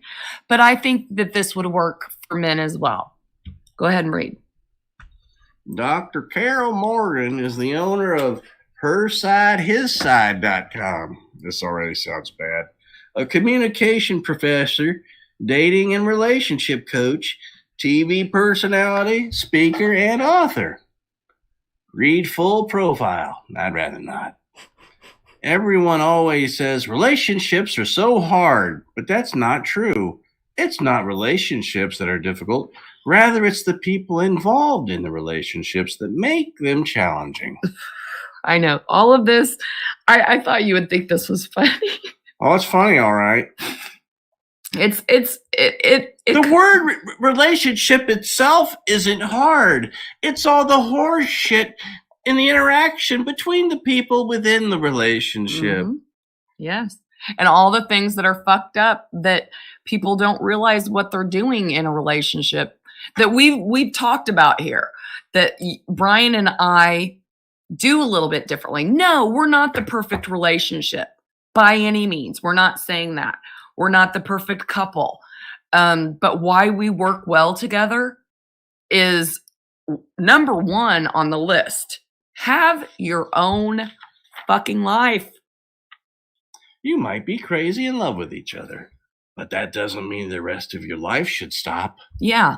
But I think that this would work for men as well. Go ahead and read. Dr. Carol Morgan is the owner of HerSideHisSide.com. This already sounds bad. A communication professor, dating and relationship coach, TV personality, speaker, and author. Read full profile. I'd rather not. Everyone always says relationships are so hard, but that's not true. It's not relationships that are difficult. Rather, it's the people involved in the relationships that make them challenging. I know. All of this, I thought you would think this was funny. Oh, it's funny, all right. The word relationship itself isn't hard. It's all the horse shit in the interaction between the people within the relationship. Mm-hmm. Yes. and all the things that are fucked up that people don't realize what they're doing in a relationship that we've talked about here, that Brian and I do a little bit differently. No, we're not the perfect relationship by any means. We're not saying that. We're not the perfect couple. But why we work well together is number one on the list. Have your own fucking life. You might be crazy in love with each other, but that doesn't mean the rest of your life should stop. Yeah.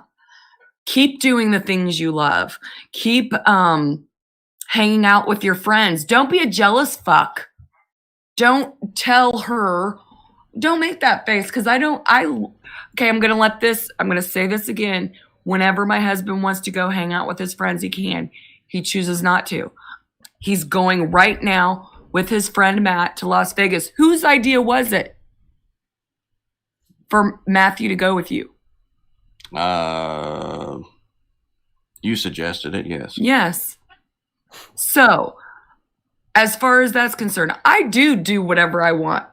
Keep doing the things you love. Keep hanging out with your friends. Don't be a jealous fuck. Don't tell her. Don't make that face, because I'm going to say this again. Whenever my husband wants to go hang out with his friends, he can. He chooses not to. He's going right now with his friend Matt to Las Vegas. Whose idea was it for Matthew to go with you? You suggested it, yes. Yes. So, as far as that's concerned, I do whatever I want.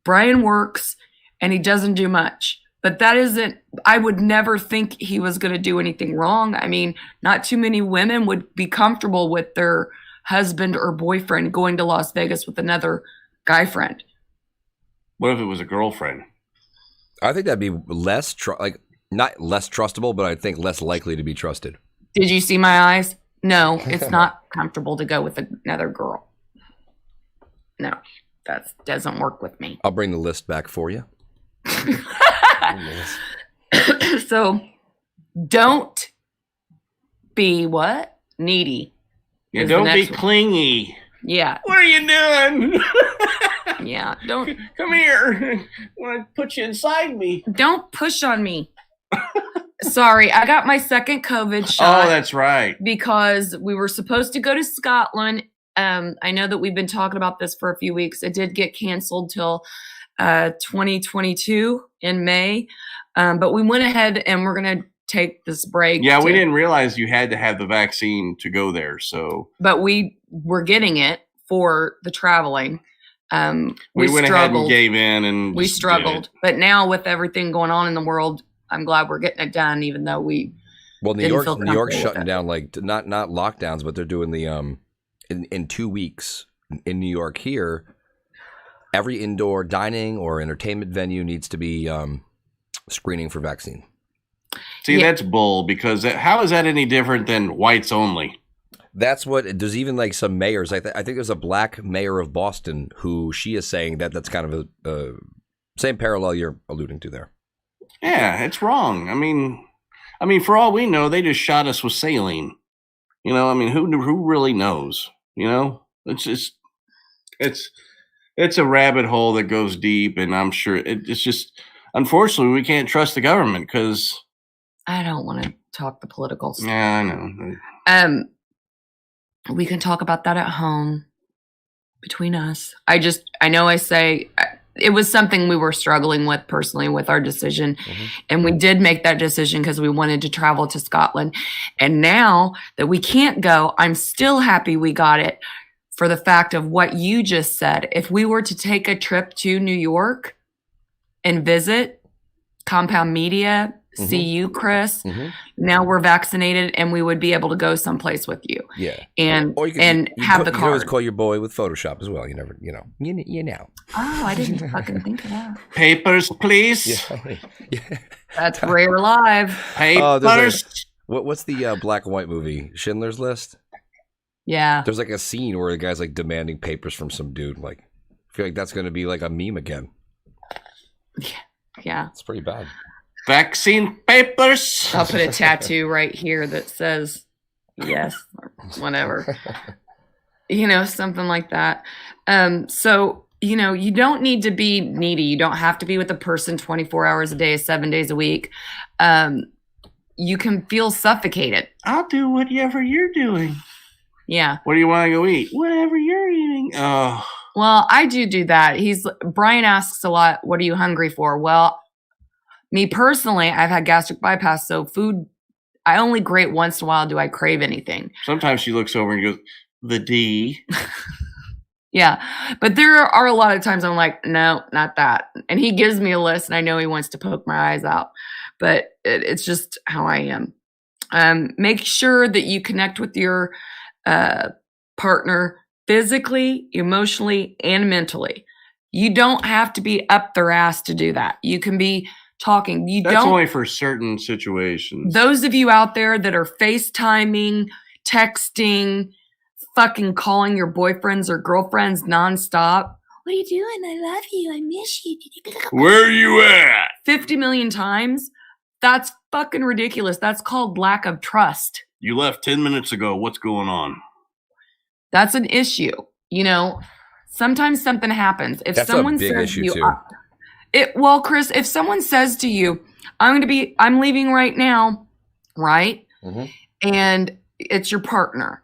Brian works and he doesn't do much. But that isn't, I would never think he was going to do anything wrong. I mean, not too many women would be comfortable with their husband or boyfriend going to Las Vegas with another guy friend. What if it was a girlfriend? I think that'd be less, not less trustable, but I think less likely to be trusted. Did you see my eyes? No, it's not comfortable to go with another girl. No, that doesn't work with me. I'll bring the list back for you. So don't be what? Needy. Yeah, don't be clingy. Yeah. What are you doing? Yeah. Don't come here. I want to put you inside me. Don't push on me. Sorry, I got my second COVID shot. Oh, that's right. Because we were supposed to go to Scotland. I know that we've been talking about this for a few weeks. It did get canceled till 2022 in May. But we went ahead and we're going to take this break. Yeah, we didn't realize you had to have the vaccine to go there. So, but we were getting it for the traveling. We went ahead and gave in, and we struggled. But now with everything going on in the world, I'm glad we're getting it done, even though we. Well, New York's shutting down, like not lockdowns, but they're doing the in 2 weeks in New York here. Every indoor dining or entertainment venue needs to be screening for vaccine. See, that's bull, because how is that any different than whites only? That's what, there's even like some mayors. I think there's a black mayor of Boston who she is saying that that's kind of a same parallel you're alluding to there. Yeah, it's wrong. I mean, for all we know, they just shot us with saline. You know, I mean, who really knows? You know, it's a rabbit hole that goes deep, and I'm sure it's just, unfortunately, we can't trust the government because. I don't want to talk the political stuff. Yeah, I know. We can talk about that at home between us. I know I say it was something we were struggling with personally with our decision. Mm-hmm. And we did make that decision because we wanted to travel to Scotland. And now that we can't go, I'm still happy we got it for the fact of what you just said. If we were to take a trip to New York and visit Compound Media, see you, Chris. Mm-hmm. Now we're vaccinated, and we would be able to go someplace with you. Yeah, and have the card. You can always call your boy with Photoshop as well. You never, you know. Oh, I didn't fucking think of that. Papers, please. Yeah. That's rare live. Papers. What's the black and white movie? Schindler's List. Yeah. There's like a scene where the guy's like demanding papers from some dude. Like, I feel like that's going to be like a meme again. Yeah. It's pretty bad. Vaccine papers. I'll put a tattoo right here that says yes or whatever. Something like that. So, you don't need to be needy. You don't have to be with a person 24 hours a day, 7 days a week. You can feel suffocated. I'll do whatever you're doing. Yeah. What do you want to go eat? Whatever you're eating. Oh. Well, I do that. Brian asks a lot, what are you hungry for? Well, me personally, I've had gastric bypass, so food, I only grate once in a while. Do I crave anything? Sometimes she looks over and goes, the D. Yeah. But there are a lot of times I'm like, no, not that. And he gives me a list and I know he wants to poke my eyes out. But it's just how I am. Make sure that you connect with your partner physically, emotionally, and mentally. You don't have to be up their ass to do that. You can be talking. That's only for certain situations. Those of you out there that are FaceTiming, texting, fucking calling your boyfriends or girlfriends nonstop. What are you doing? I love you. I miss you. Where you at? 50 million times. That's fucking ridiculous. That's called lack of trust. You left 10 minutes ago. What's going on? That's an issue. You know, sometimes something happens. If That's someone a big says issue to you, too. Well, Chris, if someone says to you, I'm leaving right now, right? Mm-hmm. And it's your partner.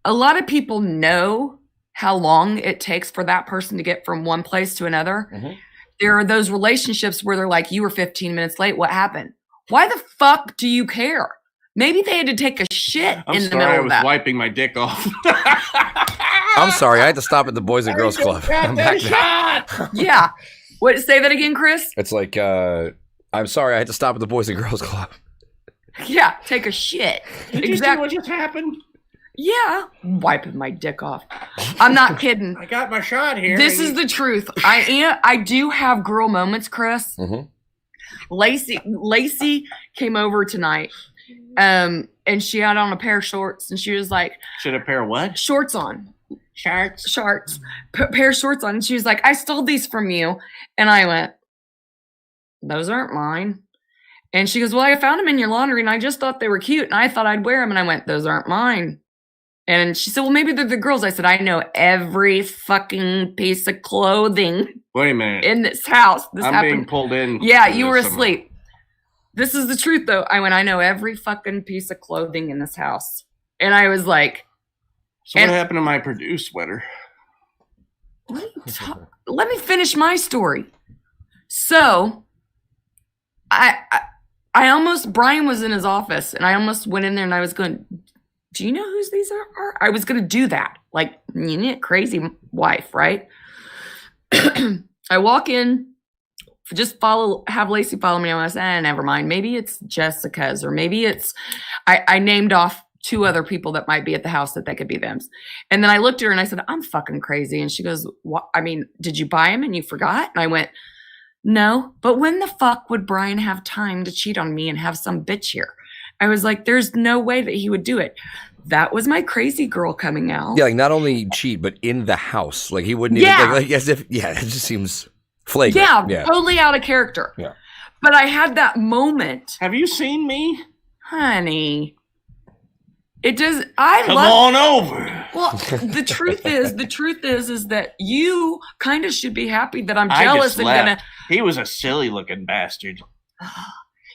A lot of people know how long it takes for that person to get from one place to another. Mm-hmm. There are those relationships where they're like, you were 15 minutes late. What happened? Why the fuck do you care? Maybe they had to take a shit in the middle I of was that. wiping my dick off. I'm sorry. I had to stop at the Boys and Girls Club. I'm back now. Yeah. What? Say that again, Chris? It's like, I'm sorry. I had to stop at the Boys and Girls Club. Yeah. Take a shit. Did you see what just happened? Yeah. Wiping my dick off. I'm not kidding. I got my shot here. This is the truth. I do have girl moments, Chris. Mm-hmm. Lacey came over tonight. And she had on a pair of shorts and she was like, should a pair of what? Shorts on. Shorts. Pair of shorts on. And she was like, I stole these from you. And I went, those aren't mine. And she goes, well, I found them in your laundry and I just thought they were cute and I thought I'd wear them. And I went, those aren't mine. And she said, well, maybe they're the girls. I said, I know every fucking piece of clothing Wait a minute. in this house. This I'm happened. being pulled in. Yeah, you were asleep. This is the truth, though. I went, I know every fucking piece of clothing in this house. And I was like, so what happened to my Purdue sweater? Let me finish my story. So, Brian was in his office, and I almost went in there and I was going, do you know whose these are? I was going to do that. Like, crazy wife, right? I walk in. Just have Lacey follow me. I said, never mind. Maybe it's Jessica's or maybe it's, I named off 2 other people that might be at the house that could be them. And then I looked at her and I said, I'm fucking crazy. And she goes, what? I mean, did you buy them and you forgot? And I went, no, but when the fuck would Brian have time to cheat on me and have some bitch here? I was like, there's no way that he would do it. That was my crazy girl coming out. Yeah, like not only cheat, but in the house. Like he wouldn't even, like as if, it just seems flagrant. Yeah, totally out of character. Yeah. But I had that moment. Have you seen me? Honey. Come on over. Well, the truth is that you kind of should be happy that I'm jealous and gonna. He was a silly looking bastard.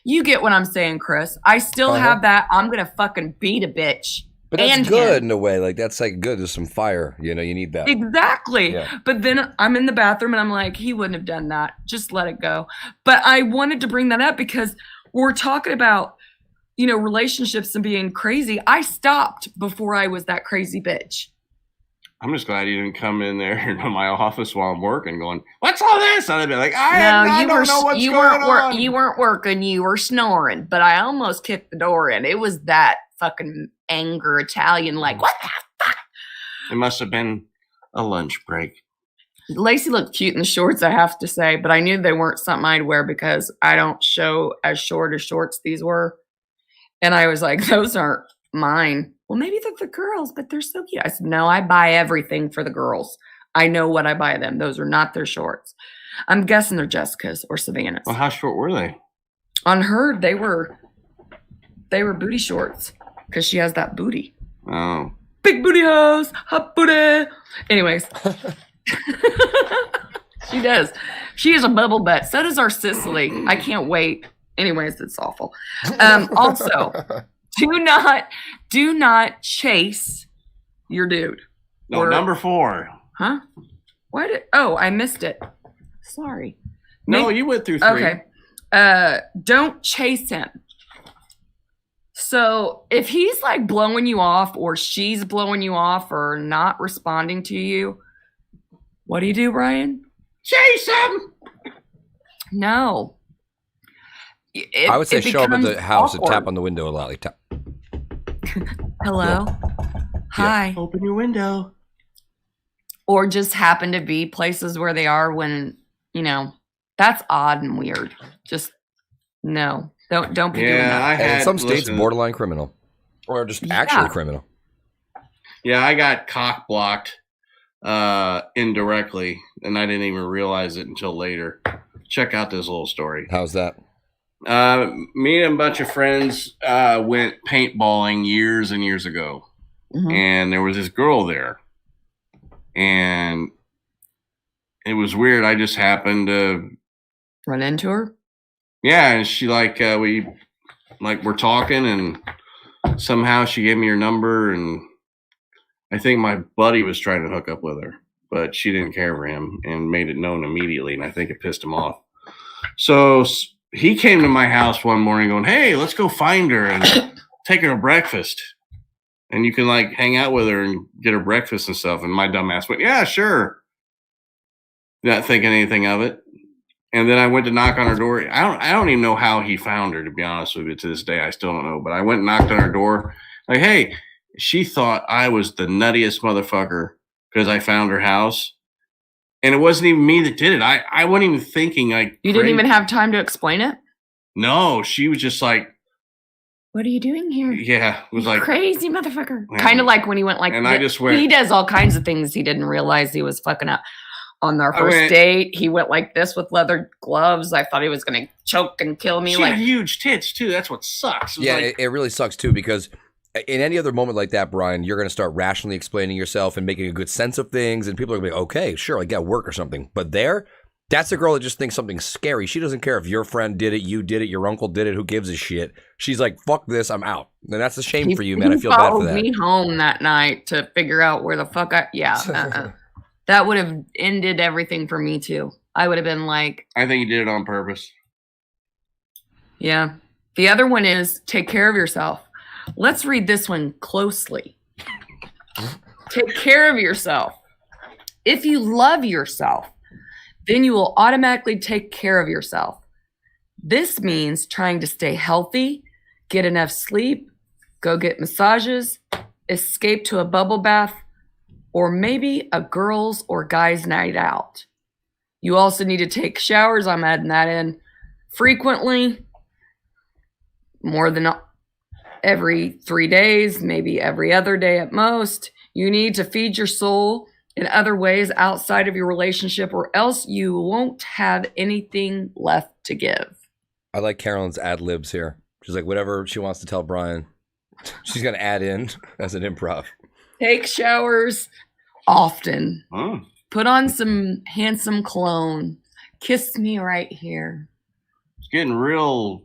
You get what I'm saying, Chris. I still have that. I'm gonna fucking beat a bitch. But that's good in a way. Like that's like good. There's some fire. You need that. Exactly. Yeah. But then I'm in the bathroom and I'm like, he wouldn't have done that. Just let it go. But I wanted to bring that up because we're talking about, relationships and being crazy. I stopped before I was that crazy bitch. I'm just glad you didn't come in there into my office while I'm working going, what's all this? And I'd be like, I don't know what's going on. You weren't working. You were snoring. But I almost kicked the door in. It was that fucking anger Italian, like, what the fuck? It must have been a lunch break. Lacey looked cute in the shorts, I have to say, but I knew they weren't something I'd wear because I don't show as short as shorts these were. And I was like, those aren't mine. Well, maybe they're the girls, but they're so cute. I said, no, I buy everything for the girls. I know what I buy them. Those are not their shorts. I'm guessing they're Jessica's or Savannah's. Well, how short were they? On her, they were booty shorts because she has that booty. Oh. Big booty house, hot booty. Anyways. She does. She has a bubble butt. So does our Sicily. I can't wait. Anyways, it's awful. Also, do not chase your dude. No, number 4. Huh? I missed it. Sorry. No, you went through 3. Okay. Don't chase him. So if he's like blowing you off or she's blowing you off or not responding to you, What do you do, Brian? Chase him. No. I would say it show up at becomes the house and awkward. tap on the window a lot. Like tap. Hello? Hi. Open your window. Or just happen to be places where they are when, that's odd and weird. Just no. Don't be doing Yeah, that. I And in had some states, listen, borderline criminal, or just Yeah. actually criminal. Yeah, I got cock blocked indirectly, and I didn't even realize it until later. Check out this little story. How's that? Me and a bunch of friends went paintballing years and years ago, Mhm. and there was this girl there, and it was weird. I just happened to, Run into her? yeah, and she we're talking, and somehow she gave me her number, and I think my buddy was trying to hook up with her, but she didn't care for him and made it known immediately, and I think it pissed him off. So he came to my house one morning going, "Hey, let's go find her and take her to breakfast. And you can hang out with her and get her breakfast and stuff." And my dumb ass went, "Yeah, sure." Not thinking anything of it. And then I went to knock on her door. I don't even know how he found her, to be honest with you. To this day, I still don't know. But I went and knocked on her door. Like, hey, she thought I was the nuttiest motherfucker because I found her house. And it wasn't even me that did it. I wasn't even thinking You didn't even have time to explain it? No, she was just like, What are you doing here? yeah, it was like, Crazy motherfucker. Yeah. Kind of like when he went And I just went, he does all kinds of things he didn't realize he was fucking up. On our I first went- date, he went like this with leather gloves. I thought he was going to choke and kill me. she had huge tits too. That's what sucks. It was Yeah, like, it really sucks too, because in any other moment like that, Brian, you're going to start rationally explaining yourself and making a good sense of things, and people are going to be like, okay, sure, I got work or something. But that's a girl that just thinks something's scary. She doesn't care if your friend did it, you did it, your uncle did it, who gives a shit. She's like, fuck this, I'm out. And that's a shame for you, man. I feel bad for followed that. me home that night to figure out where the fuck that would have ended everything for me too. I would have been like, I think he did it on purpose. yeah. The other one is take care of yourself. Let's read this one closely. Take care of yourself. If you love yourself, then you will automatically take care of yourself. This means trying to stay healthy, get enough sleep, go get massages, escape to a bubble bath, or maybe a girls' or guys' night out. You also need to take showers. I'm adding that in frequently, more than every 3 days, maybe every other day at most. You need to feed your soul in other ways outside of your relationship, or else you won't have anything left to give. I like Carolyn's ad libs here. She's like, whatever she wants to tell Brian, she's going to add in as an improv. Take showers often. Oh. Put on some handsome cologne. Kiss me right here. It's getting real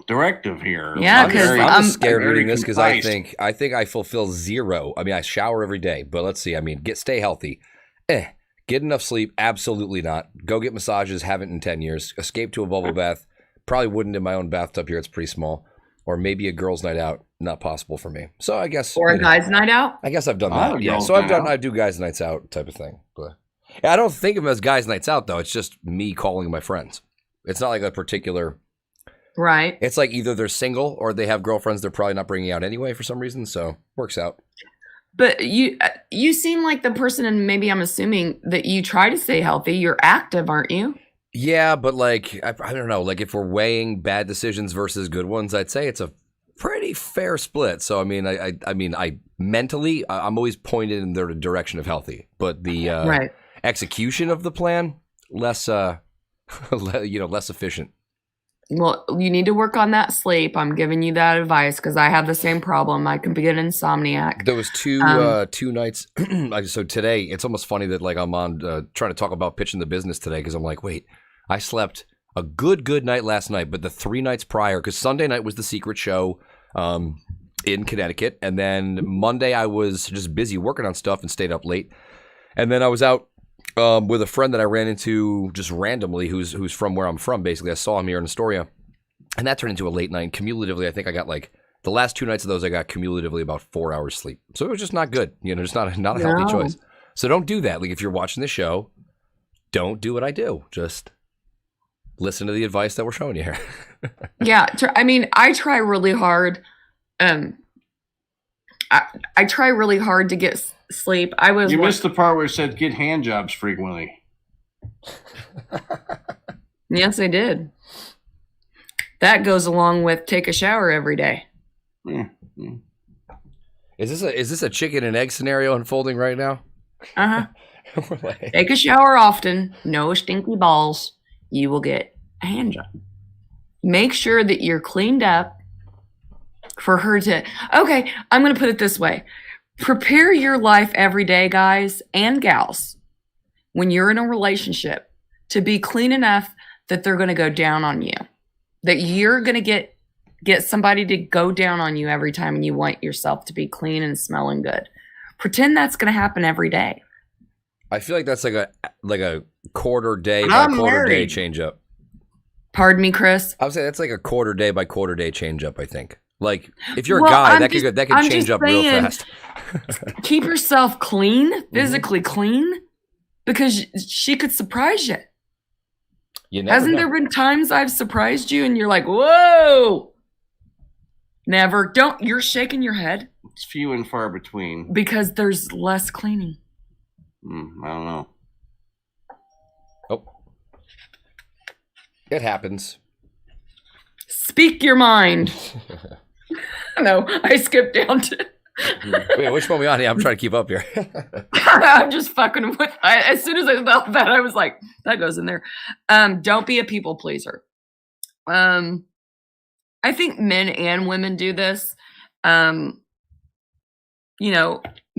directive here. Yeah, I'm 'cause very- I'm I'm just scared very reading this because I concise. think I fulfill zero. I mean, I shower every day, but let's see. I mean, stay healthy. Get enough sleep? Absolutely not. Go get massages. Haven't in 10 years. Escape to a bubble bath. Probably wouldn't in my own bathtub here. It's pretty small. Or maybe a girls' night out. Not possible for me. So I guess. Or a guy's night out. I guess I've done Oh, that. Yeah. girls' So night out. I do guys' nights out type of thing. But yeah, I don't think of them as guys' nights out though. It's just me calling my friends. It's not like a particular. Right. It's like either they're single or they have girlfriends they're probably not bringing out anyway for some reason. So works out. But you seem like the person, and maybe I'm assuming that you try to stay healthy. You're active, aren't you? Yeah, but like I don't know. Like if we're weighing bad decisions versus good ones, I'd say it's a pretty fair split. So I mean, I mentally I'm always pointed in the direction of healthy, but the Right. execution of the plan less less efficient. Well, you need to work on that sleep. I'm giving you that advice because I have the same problem. I can be an insomniac. There was two nights. So today, it's almost funny that like I'm on trying to talk about pitching the business today because I'm like, wait, I slept a good night last night, but the 3 nights prior, because Sunday night was the secret show in Connecticut, and then Monday I was just busy working on stuff and stayed up late, and then I was out with a friend that I ran into just randomly, who's from where I'm from. Basically, I saw him here in Astoria, and that turned into a late night. Cumulatively, I think I got like the last 2 nights of those, I got cumulatively about 4 hours sleep. So it was just not good, just not a healthy No. choice. So don't do that. Like if you're watching the show, don't do what I do. Just listen to the advice that we're showing you here. Yeah. I mean, I try really hard. I try really hard to get sleep. You missed the part where it said get hand jobs frequently. Yes, I did. That goes along with take a shower every day. Mm-hmm. Is this a chicken and egg scenario unfolding right now? Like, Take a shower often. No stinky balls. You will get a hand job. Make sure that you're cleaned up for her to. Okay, I'm going to put it this way. Prepare your life every day, guys and gals, when you're in a relationship, to be clean enough that they're going to go down on you. That you're going to get somebody to go down on you every time, and you want yourself to be clean and smelling good. Pretend that's going to happen every day. I feel like that's like a quarter day by quarter day change up. Pardon me, Chris. I would say that's like a quarter day by quarter day change up. I think. Like if you're a guy, that could change up real fast. Keep yourself clean, physically clean, because she could surprise you. Hasn't there been times I've surprised you and you're like, whoa? Never. You're shaking your head. It's few and far between. Because there's less cleaning. I don't know. Oh. It happens. Speak your mind. No, I skipped down to... Wait, which one are we on? Yeah, I'm trying to keep up here. I'm just fucking with... as soon as I thought that, I was like, that goes in there. Don't be a people pleaser. I think men and women do this.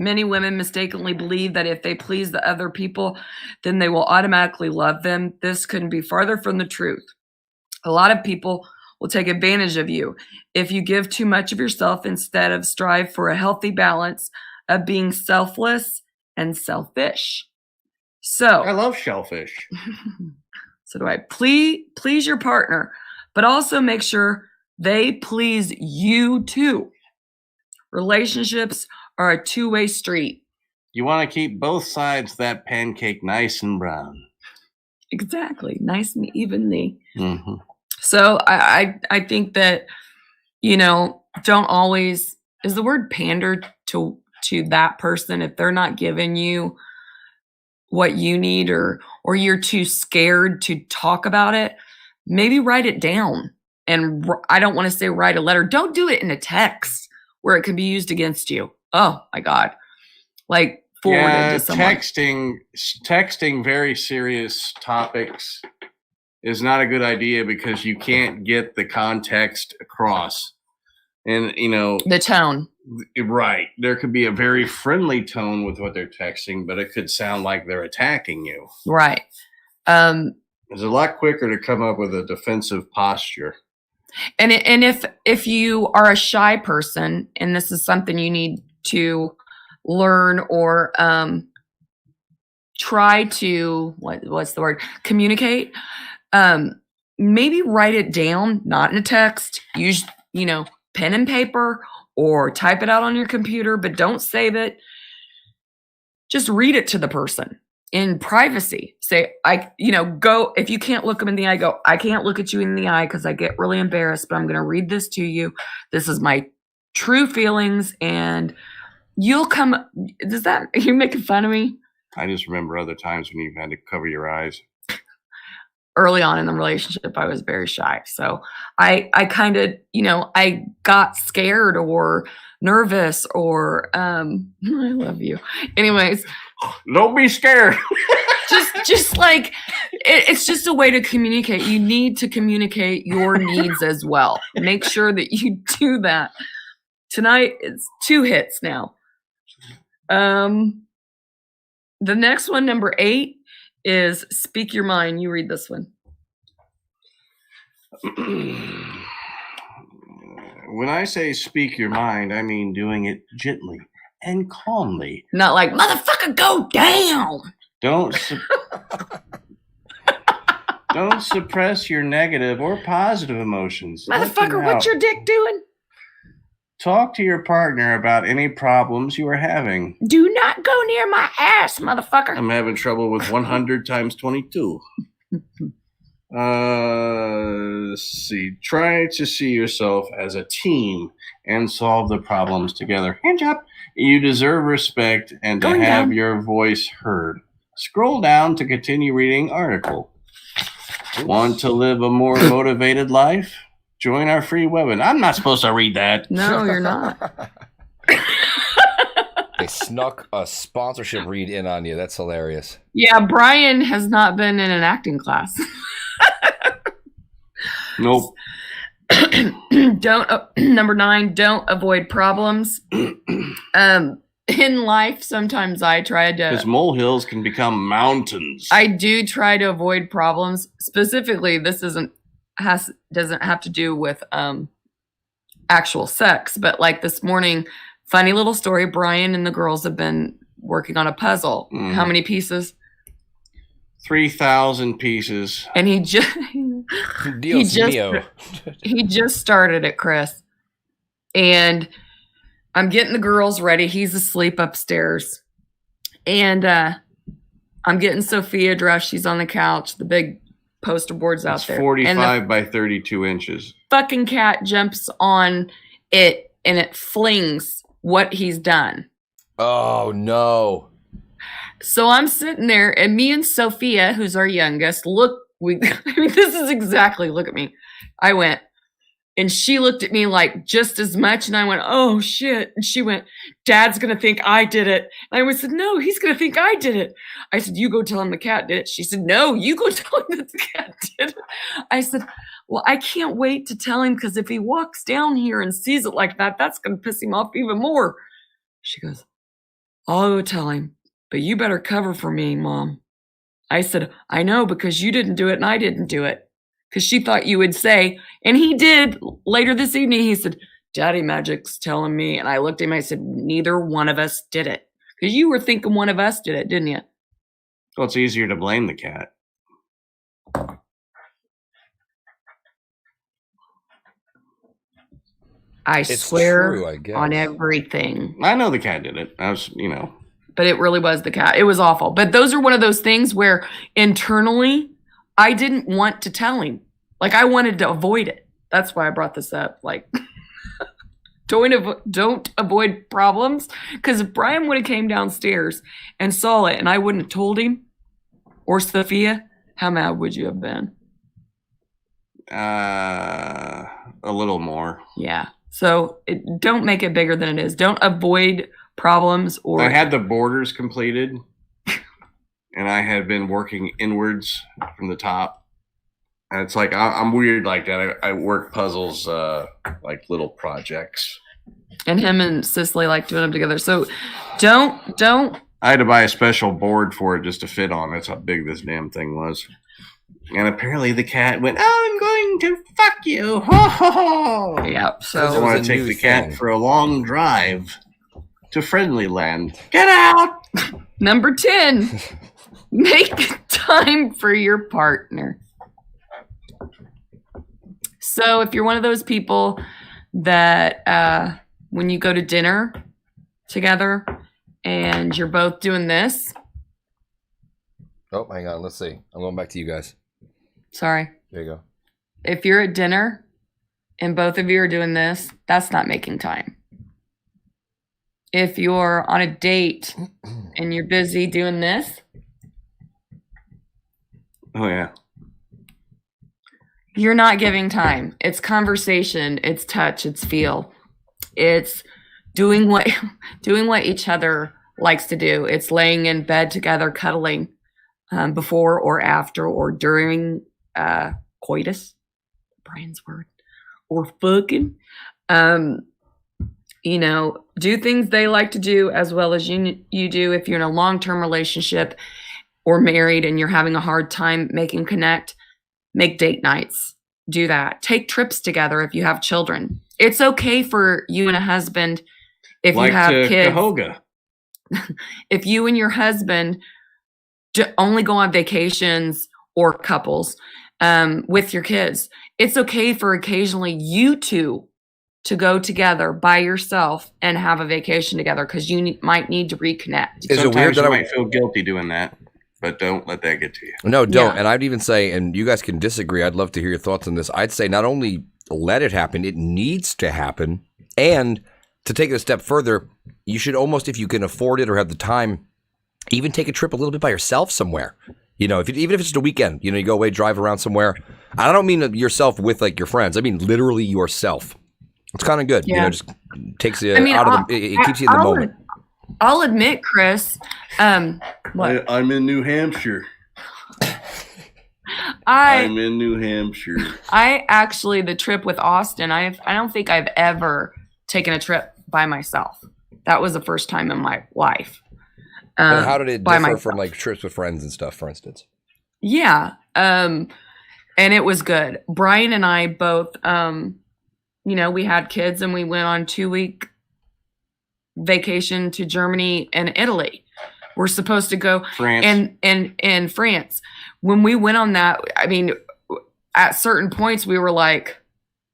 Many women mistakenly believe that if they please the other people, then they will automatically love them. This couldn't be farther from the truth. A lot of people will take advantage of you if you give too much of yourself instead of strive for a healthy balance of being selfless and selfish. So I love shellfish. So do I. Please your partner, but also make sure they please you too. Relationships are a two-way street. You want to keep both sides of that pancake nice and brown. Exactly. Nice and evenly. Mm-hmm. So I think that, don't always, is the word pander to that person if they're not giving you what you need or you're too scared to talk about it, maybe write it down. And I don't want to say write a letter. Don't do it in a text where it can be used against you. Oh my God. Like forward it to someone. Texting very serious topics is not a good idea because you can't get the context across. And, the tone. Right. There could be a very friendly tone with what they're texting, but it could sound like they're attacking you. Right. It's a lot quicker to come up with a defensive posture. And if you are a shy person, and this is something you need to learn or try to what's the word? Communicate. Maybe write it down, not in a text. Use pen and paper or type it out on your computer, but don't save it. Just read it to the person in privacy. Say, go, if you can't look them in the eye, go, I can't look at you in the eye because I get really embarrassed, but I'm going to read this to you. This is my true feelings. And you're making fun of me? I just remember other times when you've had to cover your eyes. Early on in the relationship, I was very shy. So I kind of, I got scared or nervous or, I love you. Anyways. Don't be scared. just like, it's just a way to communicate. You need to communicate your needs as well. Make sure that you do that. Tonight, it's 2 hits now. The next one, number 8, is speak your mind. You read this one. When I say speak your mind, I mean doing it gently and calmly. Not like, motherfucker, go down. Don't suppress your negative or positive emotions. Motherfucker, what's your dick doing? Talk to your partner about any problems you are having. Do not go near my ass, motherfucker. I'm having trouble with 100 times 22. Let's see. Try to see yourself as a team and solve the problems together. Hand job. You deserve respect and to Going have down. your voice heard. Scroll down to continue reading article. Want to live a more motivated life? Join our free webinar. I'm not supposed to read that. No, you're not. They snuck a sponsorship read in on you. That's hilarious. Yeah, Brian has not been in an acting class. Nope. Number 9, don't avoid problems. In life, sometimes I try Because to. molehills can become mountains. I do try to avoid problems. Specifically, this doesn't have to do with actual sex, but like this morning, funny little story. Brian and the girls have been working on a puzzle. Mm. How many pieces? 3,000 pieces. And he just Dios mío. he just started it, Chris. And I'm getting the girls ready. He's asleep upstairs. And I'm getting Sophia dressed. She's on the couch. The big poster board's out It's there. 45 And the by 32 inches. fucking cat jumps on it and it flings what he's done. Oh, no. So I'm sitting there, and me and Sophia, who's our youngest, look, this is exactly, look at me. I went, and she looked at me like just as much, and I went, oh shit. And she went, Dad's gonna think I did it. And I said, no, he's gonna think I did it. I said, you go tell him the cat did it. She said, no, you go tell him that the cat did it. I said, well, I can't wait to tell him, because if he walks down here and sees it like that, that's gonna piss him off even more. She goes, I'll go tell him. But you better cover for me, Mom. I said, I know, because you didn't do it and I didn't do it. Because she thought you would say, and he did later this evening. He said, Daddy Magic's telling me. And I looked at him, I said, neither one of us did it. Because you were thinking one of us did it, didn't you? Well, it's easier to blame the cat. I It's swear true, I guess. on everything. I know the cat did it. I was, you know. But it really was the cat. It was awful. But those are one of those things where internally, I didn't want to tell him. Like, I wanted to avoid it. That's why I brought this up. Like, don't avoid problems. Because if Brian would have came downstairs and saw it and I wouldn't have told him, or Sophia, how mad would you have been? A little more. Yeah. So don't make it bigger than it is. Don't avoid problems. Or I had the borders completed, and I had been working inwards from the top. And it's like I'm weird like that. I work puzzles like little projects. And him and Cicely like doing them together. So don't. I had to buy a special board for it just to fit on. That's how big this damn thing was. And apparently the cat went, I'm going to fuck you. Ho, ho, ho. Yeah. I So want a to take new the cat thing. for a long drive to Friendly Land. Get out! number 10, make time for your partner. So if you're one of those people that when you go to dinner together and you're both doing this, Oh, hang on. Let's see. I'm going back to you guys. sorry, There you go. if you're at dinner and both of you are doing this, that's not making time. If you're on a date and you're busy doing this, Oh, yeah. you're not giving time. It's conversation, it's touch, it's feel. It's doing what each other likes to do. It's laying in bed together, cuddling before or after or during coitus, Brian's word, or fucking. Do things they like to do as well as you do. If you're in a long-term relationship or married and you're having a hard time making connect, make date nights. Do that. Take trips together if you have children. It's okay for you and a husband if like you have to kids. Cahoga. If you and your husband only go on vacations or couples with your kids, it's okay for occasionally you two to go together by yourself and have a vacation together because you might need to reconnect. Is it weird that you might feel guilty doing that, but don't let that get to you. No, don't. Yeah. And I'd even say, and you guys can disagree, I'd love to hear your thoughts on this. I'd say not only let it happen, it needs to happen. And to take it a step further, you should almost, if you can afford it or have the time, even take a trip a little bit by yourself somewhere. You know, even if it's just a weekend, you know, you go away, drive around somewhere. I don't mean yourself with like your friends. I mean literally yourself. It's kind of good. Yeah. You know, just takes you I mean, out of the, it keeps you in the moment. I'll admit, Chris, what? I'm in New Hampshire. I'm in New Hampshire. I actually, the trip with Austin, I don't think I've ever taken a trip by myself. That was the first time in my life. And how did it differ myself. from like trips with friends and stuff, for instance? Yeah. And it was good. Brian and I both, you know, we had kids and we went on 2-week vacation to Germany and Italy. We're supposed to go France. and France. When we went on that, I mean, at certain points we were like,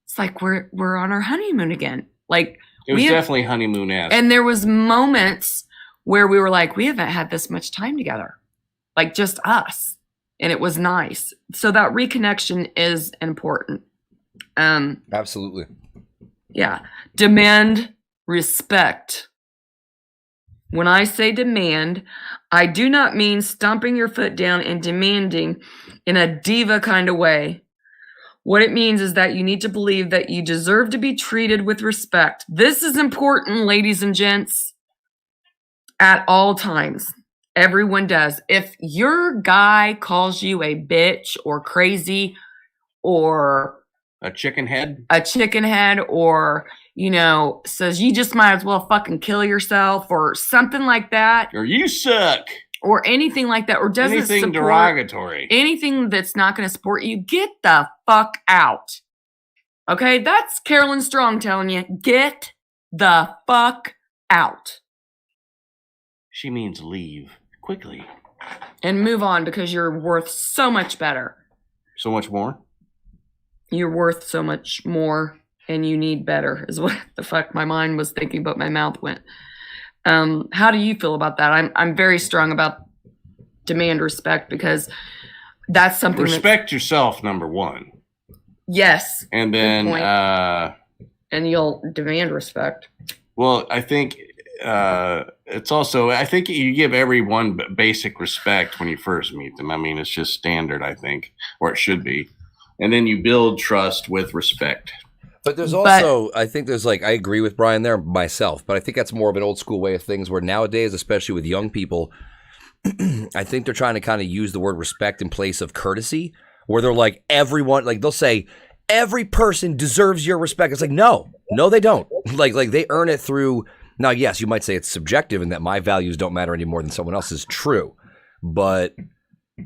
it's like we're on our honeymoon again. Like It was definitely honeymoon-esque. and there was moments where we were like, we haven't had this much time together, like just us. And it was nice. So that reconnection is important. Absolutely. Yeah. Demand respect. When I say demand, I do not mean stomping your foot down and demanding in a diva kind of way. What it means is that you need to believe that you deserve to be treated with respect. This is important, ladies and gents, at all times. Everyone does. If your guy calls you a bitch or crazy or A chicken head? or, you know, says you just might as well fucking kill yourself or something like that, Or you suck. or anything like that, or doesn't Anything support derogatory. anything that's not going to support you, get the fuck out. Okay? That's Carolyn Strong telling you, get the fuck out. She means leave quickly. And move on because you're worth so much better. So much more? You're worth so much more and you need better is what the fuck my mind was thinking, but my mouth went. How do you feel about that? I'm very strong about demand respect because that's something Respect yourself, number one. yes. And Good then point. And you'll demand respect. well, I think it's also, I think you give everyone basic respect when you first meet them. I mean, it's just standard, I think, or it should be. And then you build trust with respect. But there's also, I think there's like, I agree with Brian there myself, but I think that's more of an old school way of things where nowadays, especially with young people, I think they're trying to kind of use the word respect in place of courtesy, where they're like, everyone, like they'll say, every person deserves your respect. It's like, no, they don't. Like they earn it through, now, yes, you might say it's subjective and that my values don't matter any more than someone else's. True. But,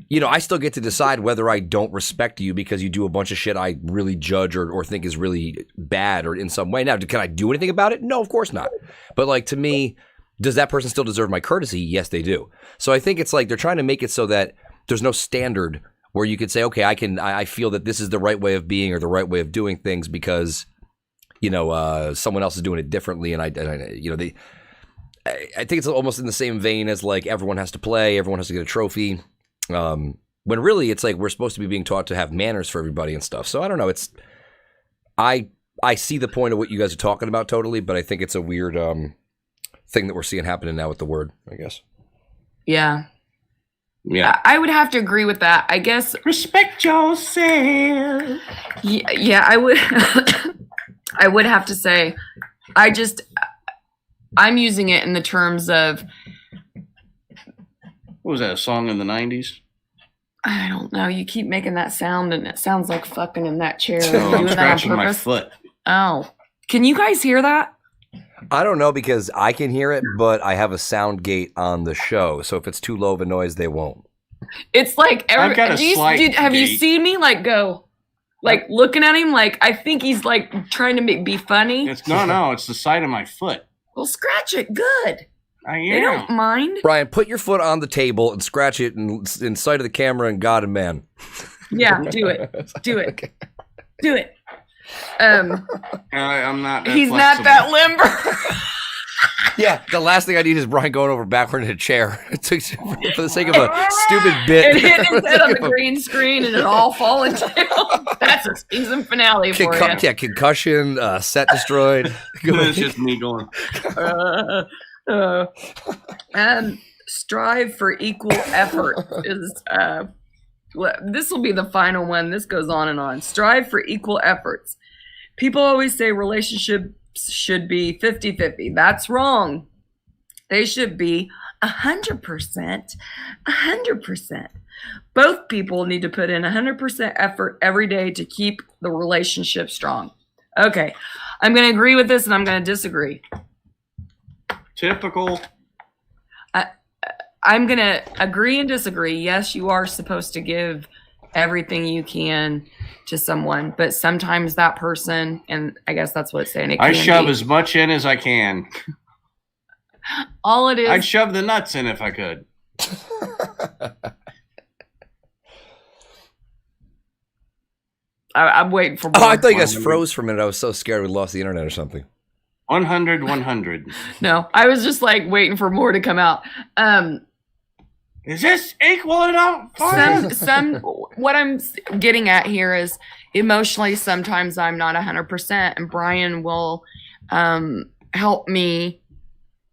you know, I still get to decide whether I don't respect you because you do a bunch of shit I really judge or think is really bad or in some way. Now, can I do anything about it? No, of course not. But like to me, does that person still deserve my courtesy? Yes, they do. So I think it's like they're trying to make it so that there's no standard where you could say, okay, I feel that this is the right way of being or the right way of doing things because, you know, someone else is doing it differently. And I think it's almost in the same vein as like everyone has to play, everyone has to get a trophy. When really it's like we're supposed to be being taught to have manners for everybody and stuff. So I don't know. It's I see the point of what you guys are talking about totally, but I think it's a weird thing that we're seeing happening now with the word, I guess. Yeah. Yeah. I would have to agree with that. I guess Respect yourself. yeah, I would I would have to say I'm using it in the terms of What was that, a song in the 90s? I don't know. You keep making that sound and it sounds like fucking in that chair. Oh, You're I'm doing that on scratching my purpose? foot. Oh. Can you guys hear that? I don't know because I can hear it, but I have a sound gate on the show. So if it's too low of a noise, they won't. It's like I've got a slight have you gate. seen me like go like looking at him like I think he's like trying to be funny? No, it's the side of my foot. Well, scratch it good. I They don't am. mind. Brian, put your foot on the table and scratch it in sight of the camera and God and man. Yeah, do it. Do it. Do it. I'm not. That He's flexible. not that limber. Yeah, the last thing I need is Brian going over backward in a chair. It took for the sake of a stupid bit. It hit his head on the green screen and it all falling down. That's a season finale for you. Yeah, concussion, set destroyed. It's just me going. Strive for equal effort is this will be the final one. This goes on and on. Strive for equal efforts. People always say relationships should be 50-50. That's wrong. They should be 100%. 100%. Both people need to put in 100% effort every day to keep the relationship strong. Okay, I'm going to agree with this and I'm going to disagree. Typical. I'm going to agree and disagree. Yes, you are supposed to give everything you can to someone, but sometimes that person, and I guess that's what it's saying. I shove as much in as I can. All it is. I'd shove the nuts in if I could. I'm waiting for more. Oh, I thought you guys froze for a minute. I was so scared we lost the internet or something. 100, 100. No, I was just like waiting for more to come out. Is this equal enough? What I'm getting at here is emotionally, sometimes I'm not 100%, and Brian will help me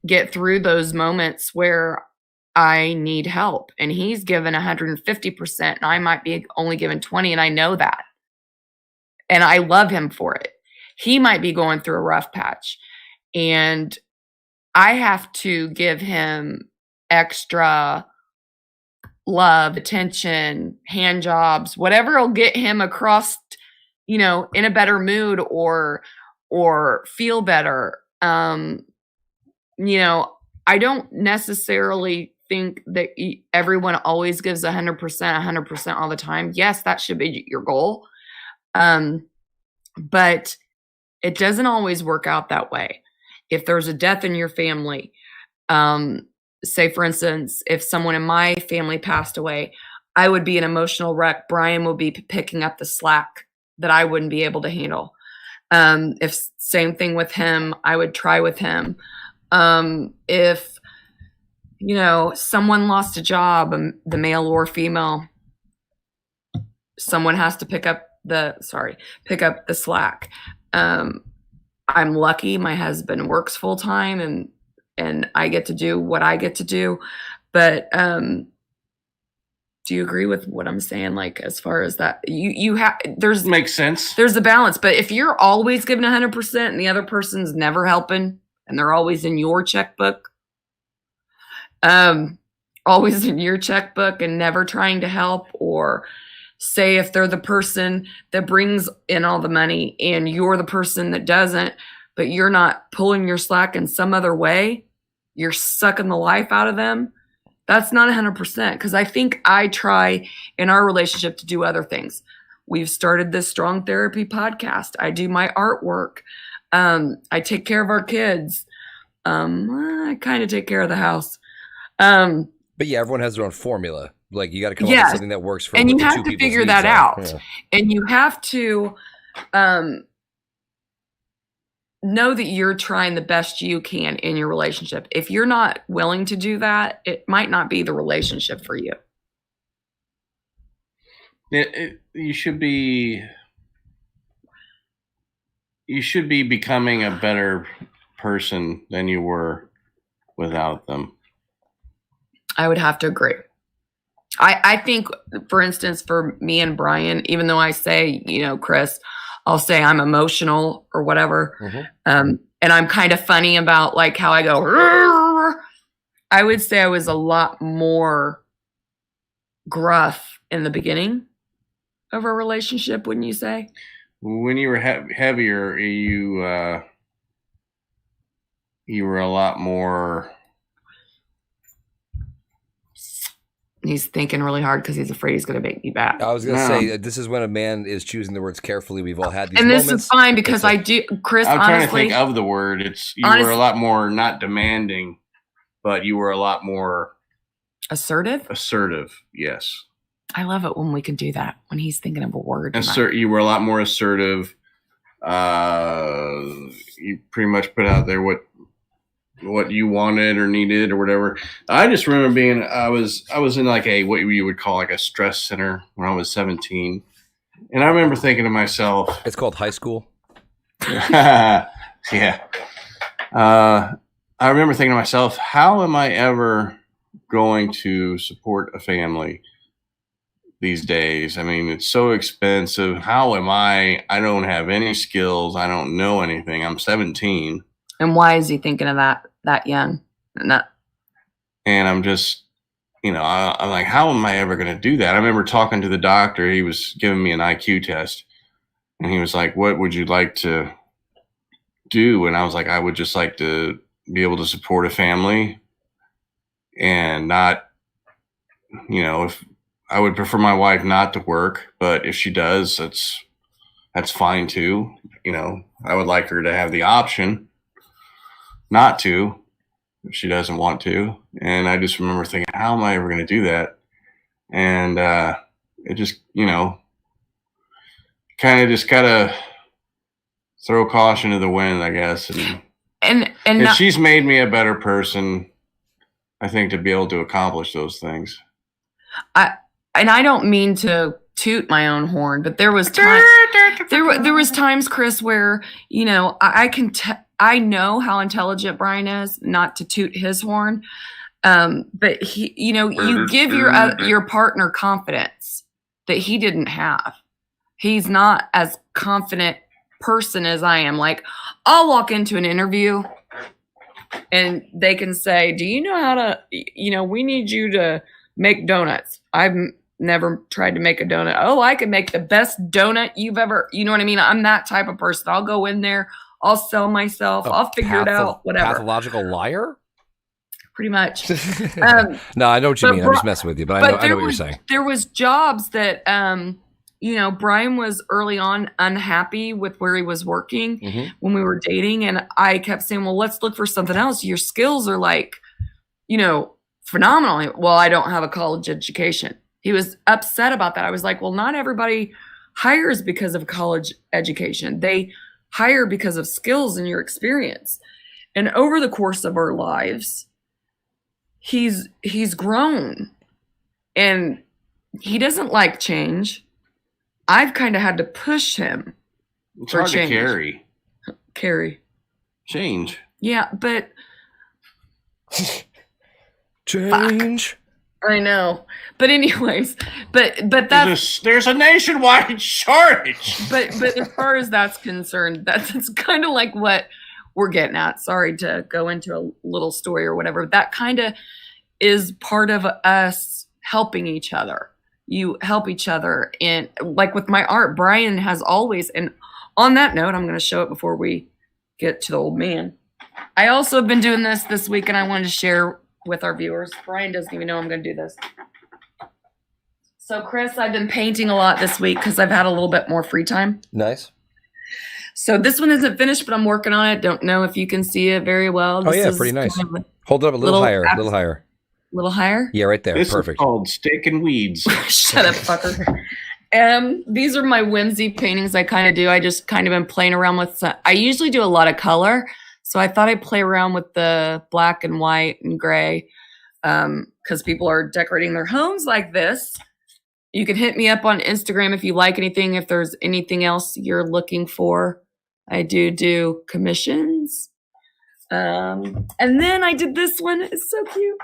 get through those moments where I need help. And he's given 150%, and I might be only given 20, and I know that. And I love him for it. He might be going through a rough patch, and I have to give him extra love, attention, hand jobs, whatever will get him across, in a better mood or feel better. I don't necessarily think that everyone always gives 100% all the time. Yes, that should be your goal. But it doesn't always work out that way. If there's a death in your family, say for instance, if someone in my family passed away, I would be an emotional wreck. Brian would be picking up the slack that I wouldn't be able to handle. If same thing with him, I would try with him. If, someone lost a job, the male or female, someone has to pick up the slack. I'm lucky. My husband works full time and I get to do what I get to do. But do you agree with what I'm saying? Like, as far as that, makes sense. There's a balance. But if you're always giving 100% and the other person's never helping and they're always in your checkbook, and never trying to help, or say if they're the person that brings in all the money and you're the person that doesn't, but you're not pulling your slack in some other way, you're sucking the life out of them. That's not 100%, because I think I try in our relationship to do other things. We've started this Strong Therapy podcast. I do my artwork. I take care of our kids. I kind of take care of the house. But yeah, everyone has their own formula. Like, you got to come up with something that works for and you the have two to people's figure needs that are. out. Yeah. And you have to know that you're trying the best you can in your relationship. If you're not willing to do that, it might not be the relationship for you. You should be becoming a better person than you were without them. I would have to agree. I think, for instance, for me and Brian, even though I say, Chris, I'll say I'm emotional or whatever. Mm-hmm. And I'm kind of funny about like how I go, rrr. I would say I was a lot more gruff in the beginning of our relationship, wouldn't you say? When you were heavier, you were a lot more. He's thinking really hard because he's afraid he's going to make me back. I was going to say, this is when a man is choosing the words carefully. We've all had these and moments. This is fine because I do, Chris, I'm honestly. trying to think of the word. You were a lot more not demanding, but you were a lot more. Assertive? Assertive, yes. I love it when we can do that, when he's thinking of a word. You were a lot more assertive. You pretty much put out there what you wanted or needed or whatever. I just remember being I was in like a what you would call like a stress center when I was 17, and I remember thinking to myself, It's called high school. yeah. I remember thinking to myself, how am I ever going to support a family these days? I mean, it's so expensive. How am I? I don't have any skills. I don't know anything. I'm 17. And why is he thinking of that young? And I'm just, I'm like, how am I ever going to do that? I remember talking to the doctor. He was giving me an IQ test, and he was like, what would you like to do? And I was like, I would just like to be able to support a family and not, if I would prefer my wife not to work, but if she does, that's fine too. I would like her to have the option not to if she doesn't want to. And I just remember thinking, how am I ever going to do that? And it just, kind of just gotta throw caution to the wind, I guess. And she's made me a better person, I think, to be able to accomplish those things. I don't mean to toot my own horn, but there was times, there was times, Chris, where I know how intelligent Brian is. Not to toot his horn, but he, you give your partner confidence that he didn't have. He's not as confident person as I am. Like, I'll walk into an interview and they can say, do you know how to, we need you to make donuts. I've never tried to make a donut. Oh, I can make the best donut you've ever, you know what I mean? I'm that type of person. I'll go in there, I'll sell myself, I'll figure it out, whatever. Pathological liar? Pretty much. No, I know what you mean. I'm just messing with you, but I know what you're saying. There was jobs that, Brian was early on unhappy with where he was working when we were dating. And I kept saying, well, let's look for something else. Your skills are like, phenomenal. Well, I don't have a college education. He was upset about that. I was like, well, not everybody hires because of college education. They hire because of skills and your experience. And over the course of our lives, he's grown and he doesn't like change. I've kind of had to push him. It's for hard change. to carry. Change. Yeah, but change. Fuck. I know. But anyways, but that's there's a nationwide shortage. But as far as that's concerned, that's kind of like what we're getting at. Sorry to go into a little story or whatever. That kind of is part of us helping each other. You help each other. And like with my art, Brian has always, and on that note, I'm going to show it before we get to the old man. I also have been doing this week and I wanted to share with our viewers. Brian doesn't even know I'm going to do this. So Chris, I've been painting a lot this week because I've had a little bit more free time. Nice. So this one isn't finished, but I'm working on it. Don't know if you can see it very well. This is pretty nice. Kind of hold it up a little higher. A little higher. Little higher? Yeah, right there. This Perfect. is called Steak and Weeds. Shut up, fucker. These are my whimsy paintings I kind of do. I just kind of been playing around with I usually do a lot of color. So I thought I'd play around with the black and white and gray because people are decorating their homes like this. You can hit me up on Instagram if you like anything, if there's anything else you're looking for. I do commissions. And then I did this one. It's so cute.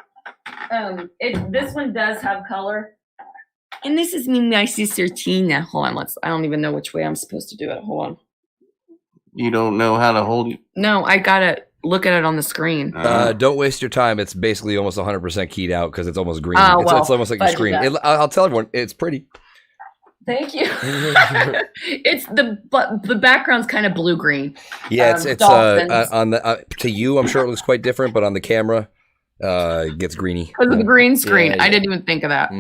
This one does have color. And this is me, my sister Tina. Hold on, I don't even know which way I'm supposed to do it. Hold on. You don't know how to hold it? No, I gotta look at it on the screen. Don't waste your time. It's basically almost 100% keyed out because it's almost green. It's almost like your screen. I'll tell everyone, it's pretty. Thank you. It's the background's kind of blue green. Yeah, it's on the to you. I'm sure it looks quite different, but on the camera, it gets greeny because of the green screen. Yeah. I didn't even think of that.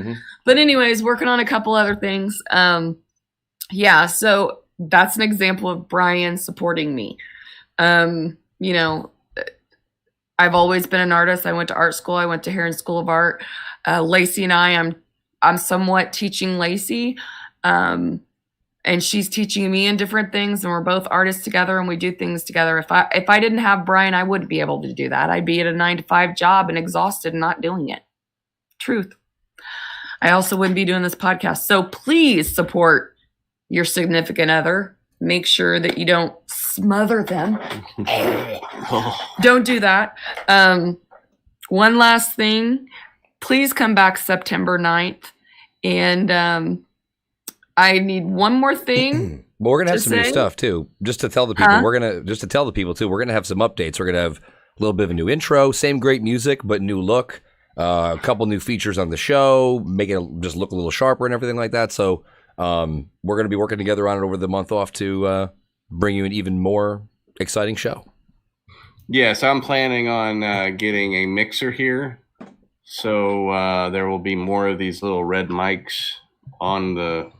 But anyways, working on a couple other things. So that's an example of Brian supporting me. I've always been an artist. I went to art school. I went to Heron School of Art. Lacey and I'm somewhat teaching Lacey. and she's teaching me in different things, and we're both artists together, and we do things together. If I didn't have Brian, I wouldn't be able to do that. I'd be at a 9-to-5 job and exhausted and not doing it. Truth. I also wouldn't be doing this podcast. So please support your significant other. Make sure that you don't smother them. Don't do that. One last thing. Please come back September 9th. And I need one more thing. Well, we're gonna have some new say. stuff too. Just to tell the people, Huh? we're gonna have some updates. We're gonna have a little bit of a new intro, same great music, but new look. A couple new features on the show, make it just look a little sharper and everything like that. So we're gonna be working together on it over the month off to bring you an even more exciting show. Yes, I'm planning on getting a mixer here. So there will be more of these little red mics on the.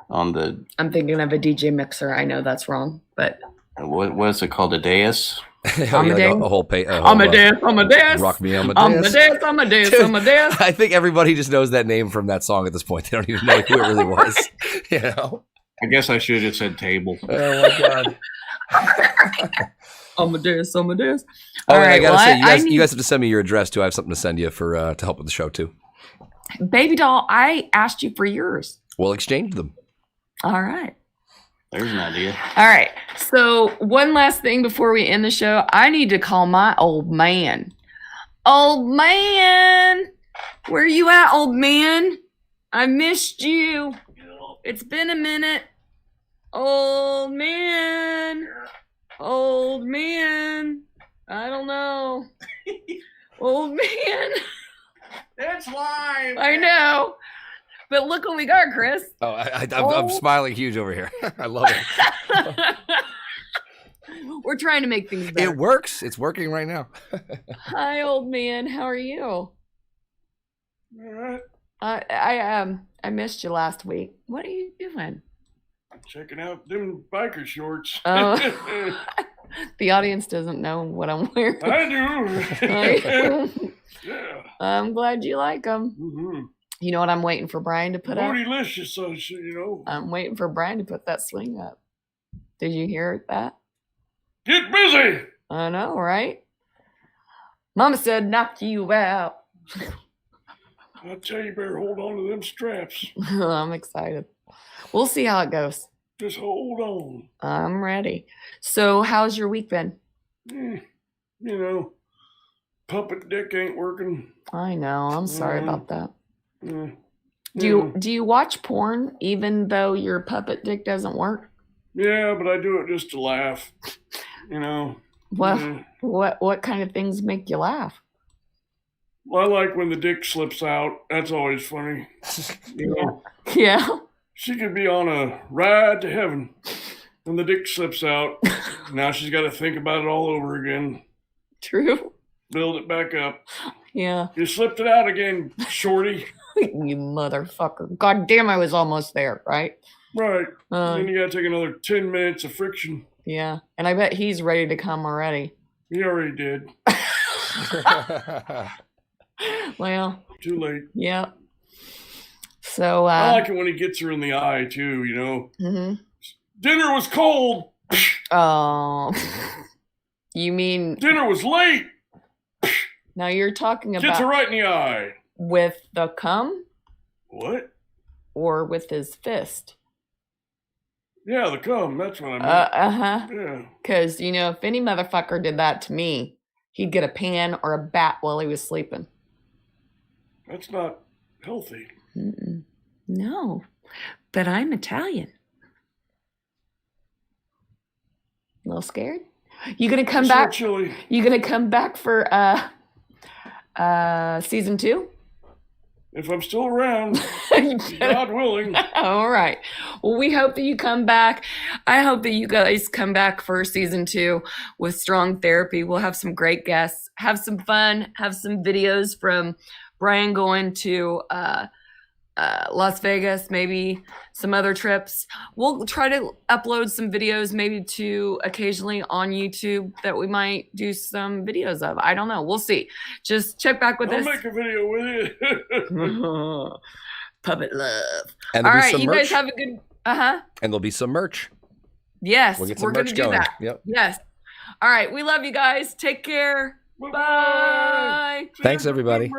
I'm thinking of a DJ mixer. I know that's wrong, but What is it called? A dais? Amadeus. A whole pay. Amadeus. Rock me, Amadeus. Amadeus. Dude, I think everybody just knows that name from that song at this point. They don't even know who it really was. You know. I guess I should have said table. Oh my god. Amadeus. Oh, All and right. I gotta say, you need- guys have to send me your address too. I have something to send you for to help with the show too. Baby doll, I asked you for yours. We'll exchange them. All right. There's an idea. All right. So one last thing before we end the show. I need to call my old man. Old man. Where you at, old man? I missed you. It's been a minute. Old man. Old man. I don't know. Old man. It's live. I know. But look what we got, Chris. Oh, I'm smiling huge over here. I love it. We're trying to make things better. It works. It's working right now. Hi, old man. How are you? All right. I missed you last week. What are you doing? Checking out them biker shorts. Oh. The audience doesn't know what I'm wearing. I do. Yeah. I'm glad you like them. Mm-hmm. You know what I'm waiting for Brian to put up? Bootylicious, so you know. I'm waiting for Brian to put that swing up. Did you hear that? Get busy. I know, right? Mama said knock you out. I tell you, better hold on to them straps. I'm excited. We'll see how it goes. Just hold on. I'm ready. So how's your week been? You know, puppet dick ain't working. I know. I'm sorry about that. Yeah. Do you watch porn even though your puppet dick doesn't work? Yeah, but I do it just to laugh. You know. Well, Yeah. what kind of things make you laugh? Well, I like when the dick slips out. That's always funny. You know, Yeah. she could be on a ride to heaven, and the dick slips out. Now she's got to think about it all over again. True. Build it back up. Yeah. You slipped it out again, shorty. You motherfucker. God damn, I was almost there, right? Right. Uh, Then you got to take another 10 minutes of friction. yeah. And I bet he's ready to come already. He already did. Well, Too late. yeah. So, I like it when he gets her in the eye, too, you know. mhm. Dinner was cold. Oh, you mean Dinner was late. now you're talking Gets her about right in the eye. with the cum What? or with his fist? Yeah, the cum. That's what I meant. Uh-huh. Yeah. Because, you know, if any motherfucker did that to me, he'd get a pan or a bat while he was sleeping. That's not healthy. Mm-mm. No, but I'm Italian. A little scared? You gonna come It's so back? chilly. You gonna come back for season 2? If I'm still around, You better- God willing. All right. Well, we hope that you come back. I hope that you guys come back for season 2 with strong therapy. We'll have some great guests, have some fun, have some videos from Brian going to Las Vegas, maybe some other trips. We'll try to upload some videos maybe to occasionally on YouTube that we might do some videos of. I don't know. We'll see. Just check back with I'll us. make a video with you. Puppet love. And All there'll be right, some you merch. guys have a good. Uh-huh. And there'll be some merch. Yes, We'll get we're some going merch to do going. that. Yep. Yes. All right. We love you guys. Take care. Bye. Thanks, everybody.